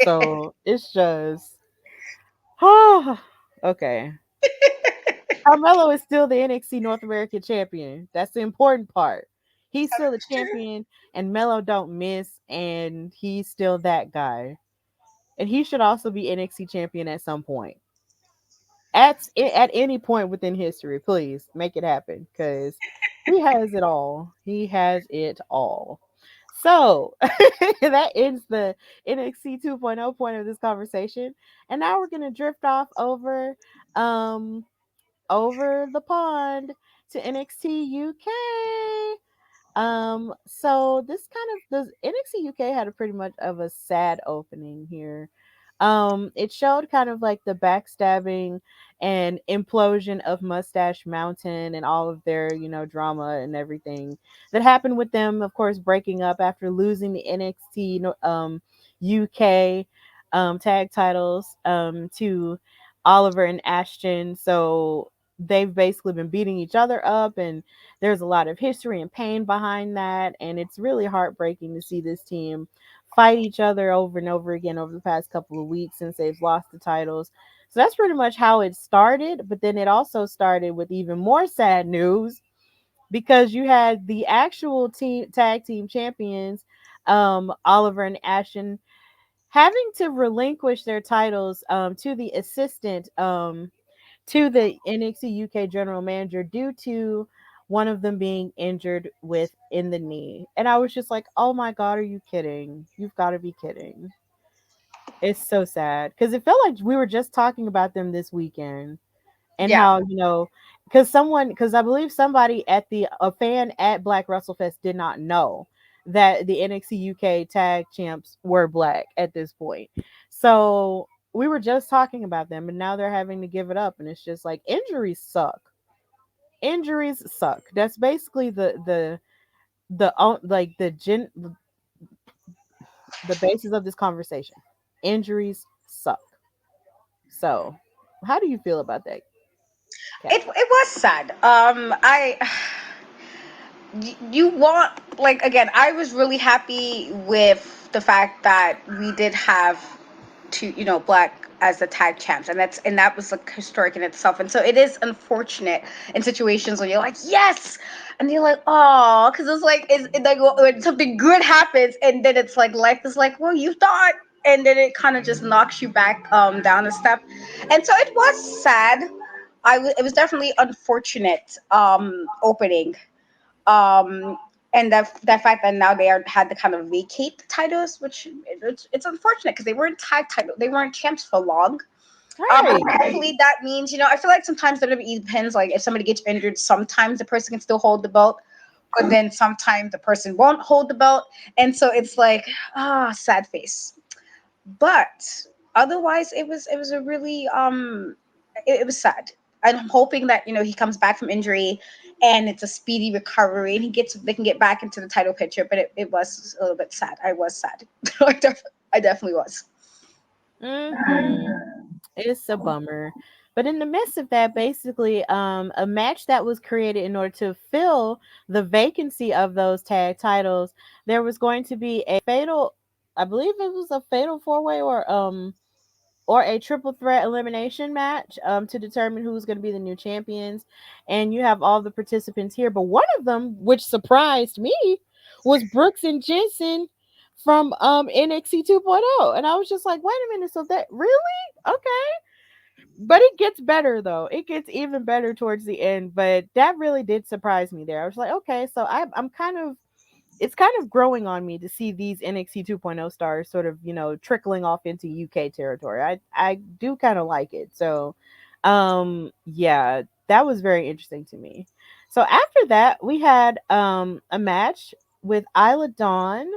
So it's just, oh, okay. Carmelo is still the NXT North American champion. That's the important part. He's still the champion, and Melo don't miss, and he's still that guy. And he should also be NXT champion at some point. At any point within history, please make it happen because he has it all. He has it all. So that ends the NXT 2.0 point of this conversation, and now we're gonna drift off um over the pond to NXT UK. So this kind of the NXT UK had a pretty much of a sad opening here. It showed kind of like the backstabbing and implosion of Mustache Mountain and all of their, drama and everything that happened with them, of course, breaking up after losing the NXT UK tag titles to Oliver and Ashton. So they've basically been beating each other up, and there's a lot of history and pain behind that, and it's really heartbreaking to see this team fight each other over and over again over the past couple of weeks since they've lost the titles. So that's pretty much how it started, but then it also started with even more sad news because you had the actual tag team champions, Oliver and Ashton, having to relinquish their titles to the assistant to the NXT UK general manager due to one of them being injured with in the knee. And I was just like, "Oh my god, are you kidding? You've got to be kidding." It's so sad because it felt like we were just talking about them this weekend and Yeah. how, because I believe somebody a fan at Black WrestleFest did not know that the NXT UK tag champs were black at this point. So we were just talking about them, and now they're having to give it up, and it's just like injuries suck. Injuries suck. That's basically like the basis of this conversation. Injuries suck. So, how do you feel about that, Kat? It was sad. You want, like, again, I was really happy with the fact that we did have two, black as the tag champs, and that was like historic in itself. And so it is unfortunate in situations when you're like, yes, and you're like, oh, because it's like when something good happens, and then it's like life is like, well, you thought, and then it kind of just knocks you back down a step. And so it was sad. It was definitely unfortunate opening, um and that fact that now had to kind of vacate the titles, which it's unfortunate because they weren't champs for long. Right. Hopefully that means, I feel like sometimes WWE depends, like if somebody gets injured, sometimes the person can still hold the belt, but then sometimes the person won't hold the belt, and so it's like, sad face. But otherwise it was a really it was sad. I'm hoping that he comes back from injury and it's a speedy recovery and they can get back into the title picture. But it was a little bit sad. I was sad. I definitely was. Mm-hmm. It's a bummer. But in the midst of that, basically, a match that was created in order to fill the vacancy of those tag titles, there was going to be a fatal, I believe it was a fatal four way or a triple threat elimination match to determine who's going to be the new champions. And you have all the participants here, but one of them, which surprised me, was Brooks and Jensen from NXT 2.0, and I was just like, wait a minute, so that really okay? But it gets better though. It gets even better towards the end. But that really did surprise me there. I was like, okay, so I'm kind of it's kind of growing on me to see these NXT 2.0 stars sort of, trickling off into UK territory. I do kind of like it. So, yeah, that was very interesting to me. So after that, we had a match with Isla Dawn,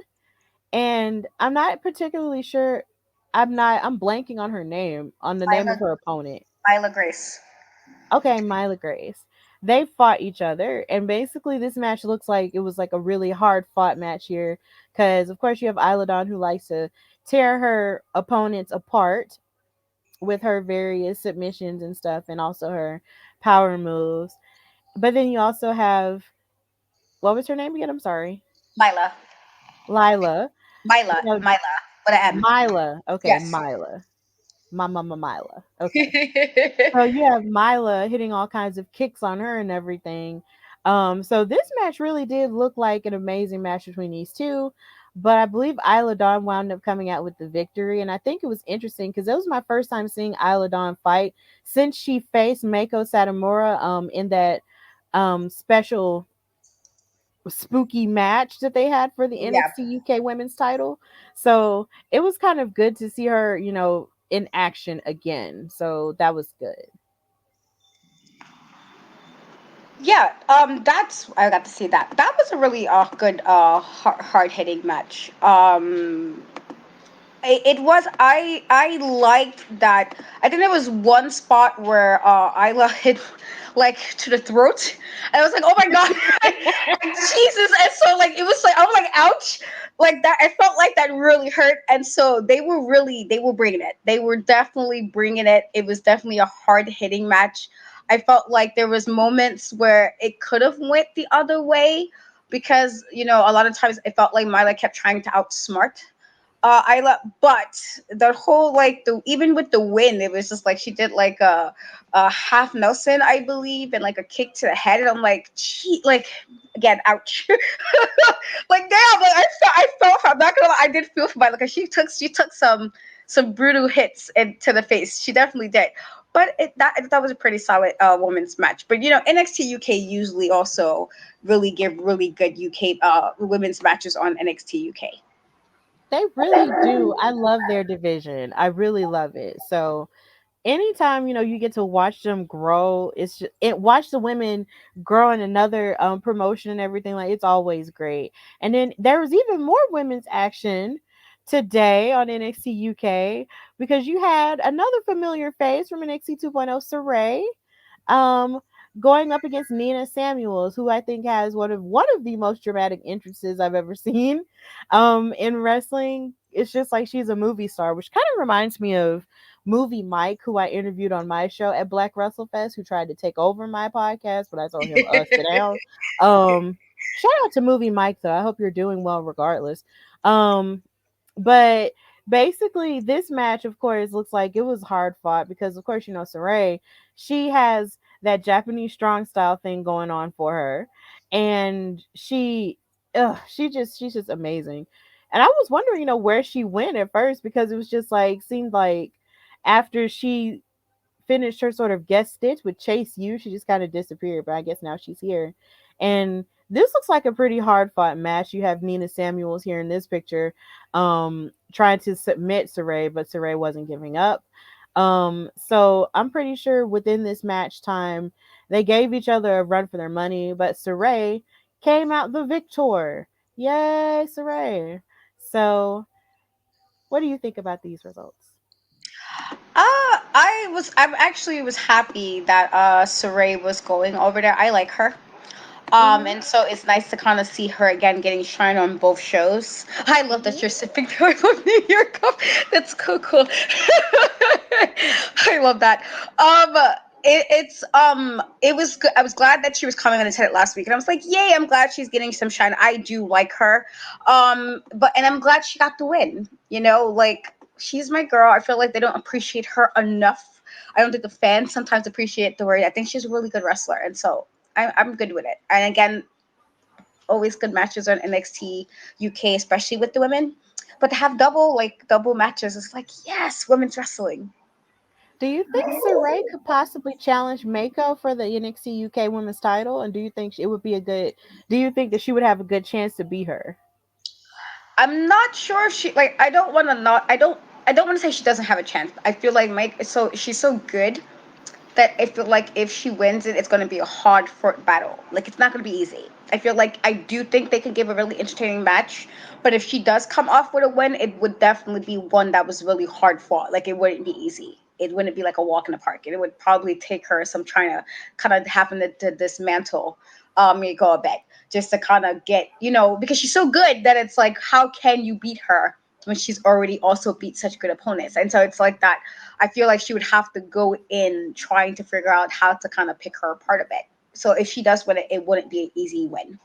and I'm not particularly sure. I'm blanking on her name, on the name Isla, of her opponent. Isla Grace. Okay, Mila Grace. They fought each other, and basically, this match looks like it was like a really hard fought match here. Because, of course, you have Isla Dawn who likes to tear her opponents apart with her various submissions and stuff, and also her power moves. But then you also have, what was her name again? I'm sorry. Mila. Lila. You Mila. know, Mila. With an M. Mila. Okay, Yes. Mila. Mama Mila. Okay. So you have Mila hitting all kinds of kicks on her and everything. So this match really did look like an amazing match between these two. But I believe Isla Dawn wound up coming out with the victory. And I think it was interesting because it was my first time seeing Isla Dawn fight since she faced Mako Satomura in that special spooky match that they had for the Yeah. NXT UK women's title. So it was kind of good to see her, in action again. So that was good. Yeah, that's I got to see that. That was a really good hard hitting match. It was I liked that. I think there was one spot where Isla hit like to the throat. And I was like, oh my god, Jesus! And so like it was like I was like, ouch, like that. I felt like that really hurt. And so they were bringing it. They were definitely bringing it. It was definitely a hard hitting match. I felt like there was moments where it could have went the other way because a lot of times it felt like Mila kept trying to outsmart but the whole like the even with the win, it was just like she did like a half Nelson, I believe, and like a kick to the head, and I'm like, gee, like again, ouch, like damn, like I felt I'm not gonna lie, I did feel for my like she took some brutal hits into the face. She definitely did. But that was a pretty solid women's match. But NXT UK usually also really give really good UK women's matches on NXT UK. They really do. I love their division. I really love it. So anytime you get to watch them grow, watch the women grow in another promotion and everything, like it's always great. And then there was even more women's action today on NXT UK because you had another familiar face from NXT 2.0, Saray, um, going up against Nina Samuels, who I think has one of the most dramatic entrances I've ever seen in wrestling. It's just like she's a movie star, which kind of reminds me of Movie Mike, who I interviewed on my show at Black WrestleFest, who tried to take over my podcast, but I told him, sit down. Shout out to Movie Mike, though. I hope you're doing well regardless. But basically, this match, of course, looks like it was hard fought because, of course, Saray, she has that Japanese strong style thing going on for her, and she's just amazing. And I was wondering, where she went at first because it was just like seemed like after she finished her sort of guest stitch with Chase U, she just kind of disappeared. But I guess now she's here. And this looks like a pretty hard fought match. You have Nina Samuels here in this picture, trying to submit Saray, but Saray wasn't giving up. So I'm pretty sure within this match time, they gave each other a run for their money, but Saray came out the victor. Yay, Saray. So what do you think about these results? I actually was happy that Saray was going over there. I like her. Hmm. And so it's nice to kind of see her again getting shine on both shows. I love that you're sipping from New York cup. That's so cool. I love that. It was good. I was glad that she was coming on Untitled last week, and I was like, yay! I'm glad she's getting some shine. I do like her. And I'm glad she got the win. Like she's my girl. I feel like they don't appreciate her enough. I don't think the fans sometimes appreciate the word. I think she's a really good wrestler, and so I'm good with it. And again, always good matches on NXT UK, especially with the women. But to have double matches, it's like yes, women's wrestling. Do you think Saray could possibly challenge Mako for the NXT UK Women's Title? And do you think it would be a good? Do you think that she would have a good chance to beat her? I'm not sure if she like. I don't want to not. I don't want to say she doesn't have a chance. I feel like Mike is so she's so good that I feel like if she wins it, it's going to be a hard fought battle. Like it's not going to be easy. I feel like I do think they could give a really entertaining match, but if she does come off with a win, it would definitely be one that was really hard fought. Like it wouldn't be easy. It wouldn't be like a walk in the park. It would probably take her some trying to kind of happen to dismantle go a bit just to kind of get because she's so good that it's like how can you beat her when she's already also beat such good opponents. And so it's like that. I feel like she would have to go in trying to figure out how to kind of pick her apart a bit. So if she does win it, it wouldn't be an easy win.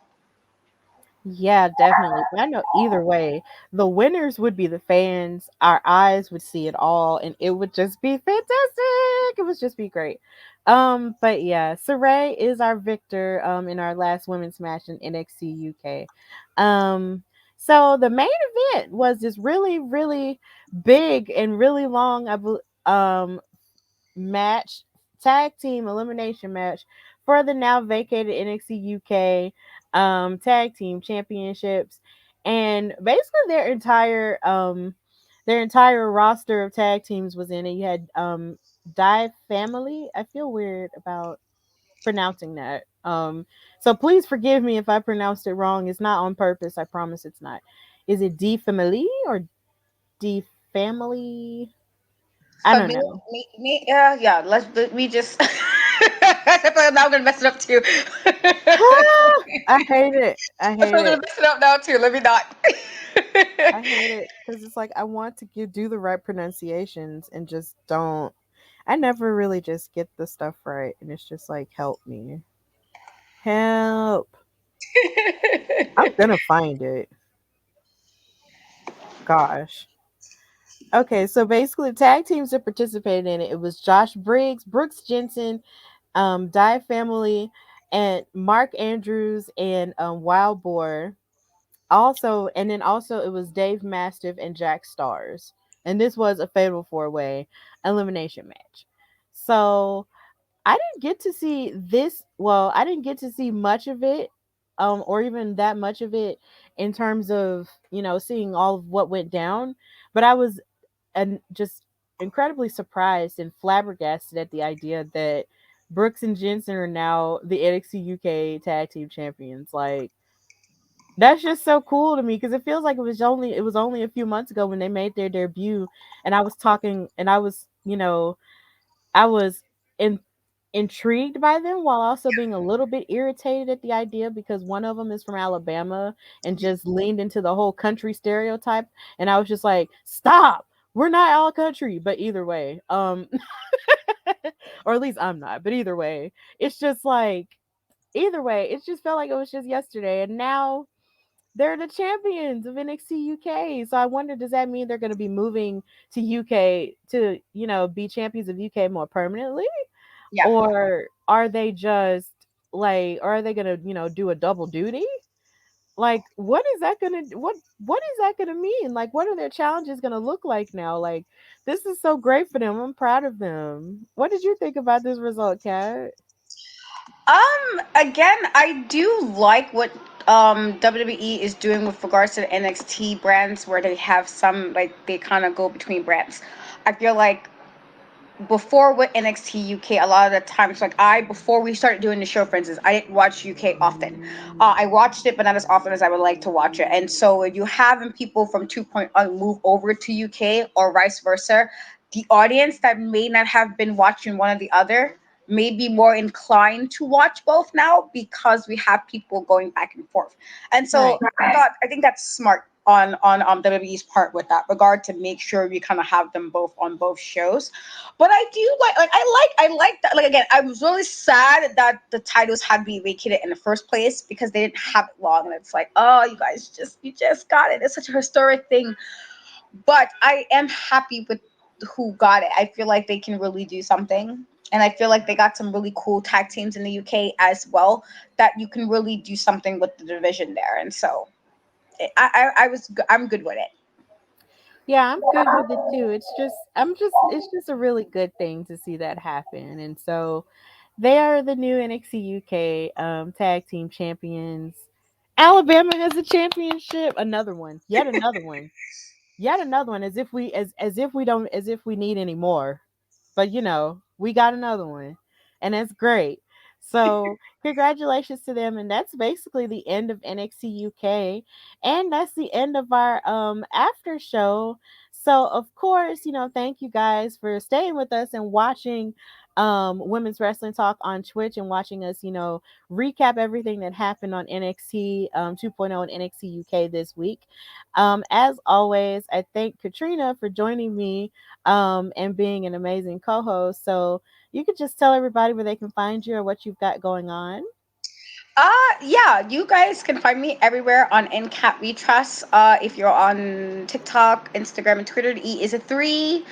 Yeah, definitely. But I know either way, the winners would be the fans. Our eyes would see it all, and it would just be fantastic. It would just be great. But yeah, Saray is our victor in our last women's match in NXT UK. Um, so the main event was this really, really big and really long, match, tag team elimination match for the now vacated NXT UK tag team championships, and basically their entire roster of tag teams was in it. You had Dive Family. I feel weird about pronouncing that. So please forgive me if I pronounced it wrong. It's not on purpose. I promise it's not. Is it D Family or D Family? I don't Familiar, know. yeah, yeah. We just. I feel like now I'm gonna mess it up too. I hate it. I I feel hate like I'm gonna it. mess it up now too. Let me not. I hate it because it's like I want to do the right pronunciations and just don't. I never really just get the stuff right, and it's just like, help me, help. I'm gonna find it. Gosh. Okay, so basically, the tag teams that participated in it, it was Josh Briggs, Brooks Jensen, Die Family, and Mark Andrews and Wild Boar. Also, and then also it was Dave Mastiff and Jack Stars. And this was a fatal four-way elimination match. So I didn't get to see this. Well, I didn't get to see much of it, or even that much of it in terms of, seeing all of what went down. But I was just incredibly surprised and flabbergasted at the idea that Brooks and Jensen are now the NXT UK tag team champions. Like, that's just so cool to me because it feels like it was only a few months ago when they made their debut, and I was talking, and I was in, intrigued by them while also being a little bit irritated at the idea because one of them is from Alabama and just leaned into the whole country stereotype, and I was just like, stop. We're not all country, but either way, or at least I'm not, but either way, it's just like, either way, it just felt like it was just yesterday, and now they're the champions of NXT UK. So I wonder, does that mean they're going to be moving to UK to, be champions of UK more permanently? Yeah. Or are they just like, or are they going to, do a double duty? Like, what is that going to mean? Like, what are their challenges going to look like now? Like, this is so great for them. I'm proud of them. What did you think about this result, Kat? Again, I do like what WWE is doing with regards to the NXT brands, where they have some like they kind of go between brands. I feel like before with NXT UK, a lot of the times, like before we started doing the show, for instance, I didn't watch UK often. I watched it, but not as often as I would like to watch it. And so you having people from 2.0 move over to UK or vice versa, the audience that may not have been watching one or the other may be more inclined to watch both now because we have people going back and forth. And so Right. I think that's smart on WWE's part with that regard to make sure we kind of have them both on both shows. But I do like that. Like again, I was really sad that the titles had to be vacated in the first place because they didn't have it long, and it's like, oh, you just got it. It's such a historic thing, but I am happy with who got it. I feel like they can really do something. And I feel like they got some really cool tag teams in the UK as well that you can really do something with the division there. And so I'm good with it. Yeah, I'm good with it too. It's just a really good thing to see that happen. And so they are the new NXT UK tag team champions. Alabama has a championship, another one, yet another one. Yet another one, as if we don't, as if we need any more. But we got another one, and that's great. So congratulations to them, and that's basically the end of NXT UK, and that's the end of our after show. So of course, thank you guys for staying with us and watching women's wrestling talk on Twitch and watching us, recap everything that happened on NXT 2.0 and NXT UK this week. As always, I thank Katrina for joining me and being an amazing co host. So you could just tell everybody where they can find you or what you've got going on. Yeah, you guys can find me everywhere on NCAT We Trust. If you're on TikTok, Instagram, and Twitter, the E is a three.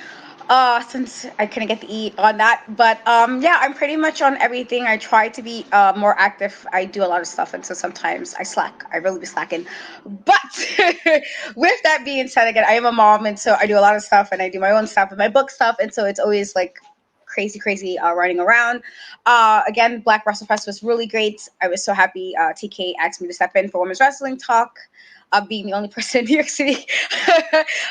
Since I couldn't get the E on that, but yeah, I'm pretty much on everything. I try to be more active. I do a lot of stuff, and so sometimes I slack. I really be slacking. But with that being said, again, I am a mom, and so I do a lot of stuff, and I do my own stuff and my book stuff, and so it's always like crazy running around. Again, Black Wrestle Fest was really great. I was so happy TK asked me to step in for women's wrestling talk, being the only person in New York City.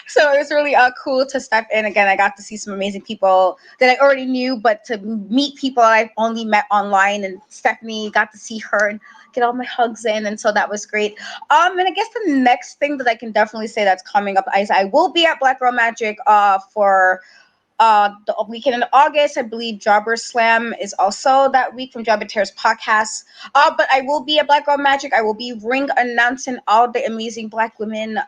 So it was really cool to step in. Again, I got to see some amazing people that I already knew, but to meet people I've only met online, and Stephanie, got to see her and get all my hugs in, and so that was great. And I guess the next thing that I can definitely say that's coming up is I will be at Black Girl Magic for the weekend in August. I believe Jobber Slam is also that week from Job and Terrace podcast. But I will be at Black Girl Magic. I will be ring announcing all the amazing Black women.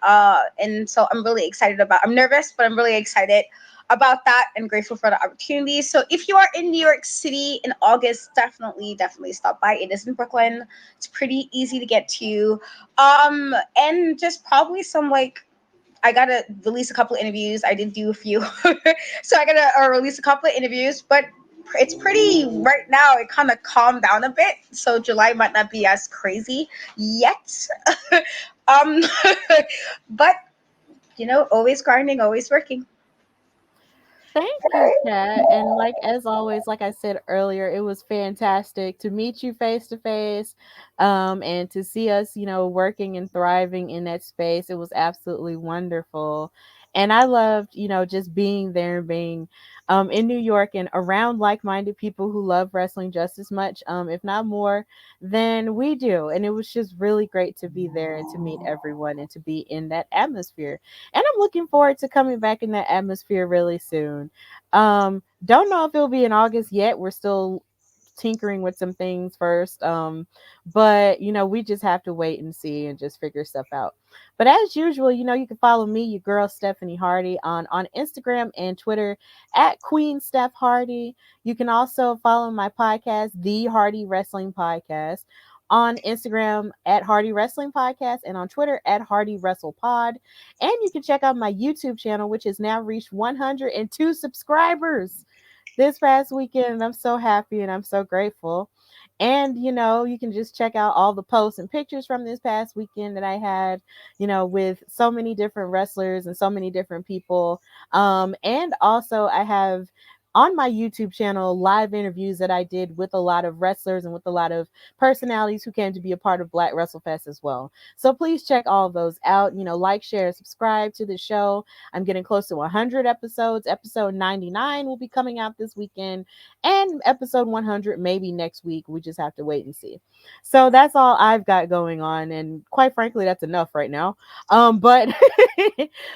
And so I'm really excited I'm nervous, but I'm really excited about that and grateful for the opportunity. So if you are in New York City in August, definitely stop by. It is in Brooklyn. It's pretty easy to get to. And just probably some like I gotta release a couple of interviews. I did do a few, so I gotta release a couple of interviews. But it's pretty right now. It kind of calmed down a bit, so July might not be as crazy yet. um, but always grinding, always working. Thank you, Kat. And like as always, like I said earlier, it was fantastic to meet you face to face, and to see us, working and thriving in that space. It was absolutely wonderful, and I loved, just being there and being, in New York and around like-minded people who love wrestling just as much, if not more, than we do. And it was just really great to be there and to meet everyone and to be in that atmosphere. And I'm looking forward to coming back in that atmosphere really soon. Don't know if it'll be in August yet. We're still tinkering with some things first. But we just have to wait and see and just figure stuff out. But as usual, you can follow me, your girl Stephanie Hardy, on Instagram and Twitter at Queen Steph Hardy. You can also follow my podcast, The Hardy Wrestling Podcast, on Instagram at Hardy Wrestling Podcast and on Twitter at Hardy Wrestle Pod. And you can check out my YouTube channel, which has now reached 102 subscribers this past weekend. And I'm so happy and I'm so grateful. And, you can just check out all the posts and pictures from this past weekend that I had, with so many different wrestlers and so many different people. And also, I have on my YouTube channel live interviews that I did with a lot of wrestlers and with a lot of personalities who came to be a part of Black WrestleFest as well. So please check all of those out. Like, share, subscribe to the show. I'm getting close to 100 episodes. Episode 99 will be coming out this weekend, and episode 100 maybe next week. We just have to wait and see. So that's all I've got going on, and quite frankly, that's enough right now. But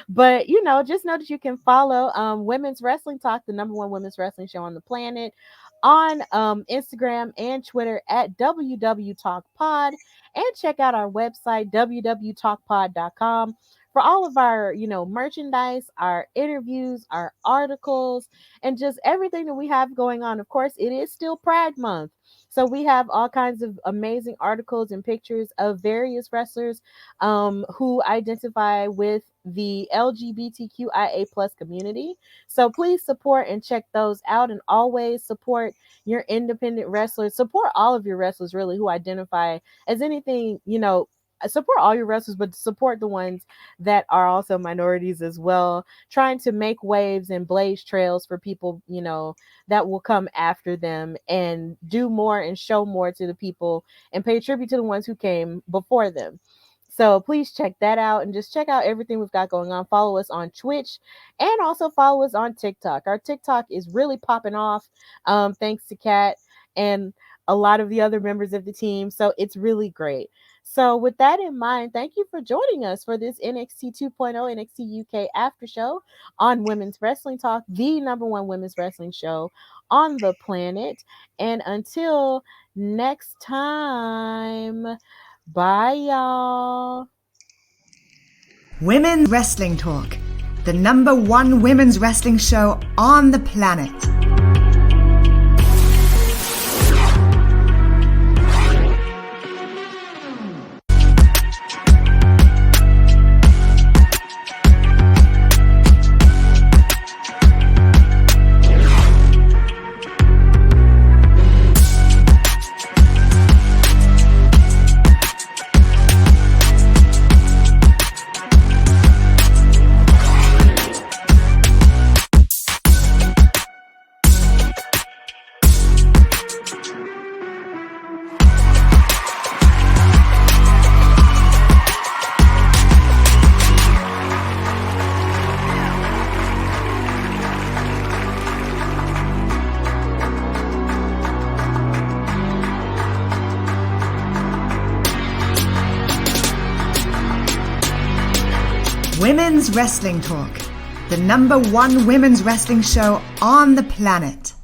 but just know that you can follow Women's Wrestling Talk, the number one women's wrestling show on the planet, on Instagram and Twitter at WWTalkPod, and check out our website www.talkpod.com for all of our merchandise, our interviews, our articles, and just everything that we have going on. Of course, it is still Pride Month, so we have all kinds of amazing articles and pictures of various wrestlers who identify with the LGBTQIA plus community. So please support and check those out, and always support your independent wrestlers. Support all of your wrestlers really who identify as anything, support all your wrestlers, but support the ones that are also minorities as well, trying to make waves and blaze trails for people, that will come after them, and do more and show more to the people and pay tribute to the ones who came before them. So please check that out, and just check out everything we've got going on. Follow us on Twitch, and also follow us on TikTok. Our TikTok is really popping off, thanks to Kat and a lot of the other members of the team. So it's really great. So with that in mind, thank you for joining us for this NXT 2.0 NXT UK after show on Women's Wrestling Talk, the number one women's wrestling show on the planet. And until next time, bye, y'all. Women's Wrestling Talk, the number one women's wrestling show on the planet. Women's Wrestling Talk, the number one women's wrestling show on the planet.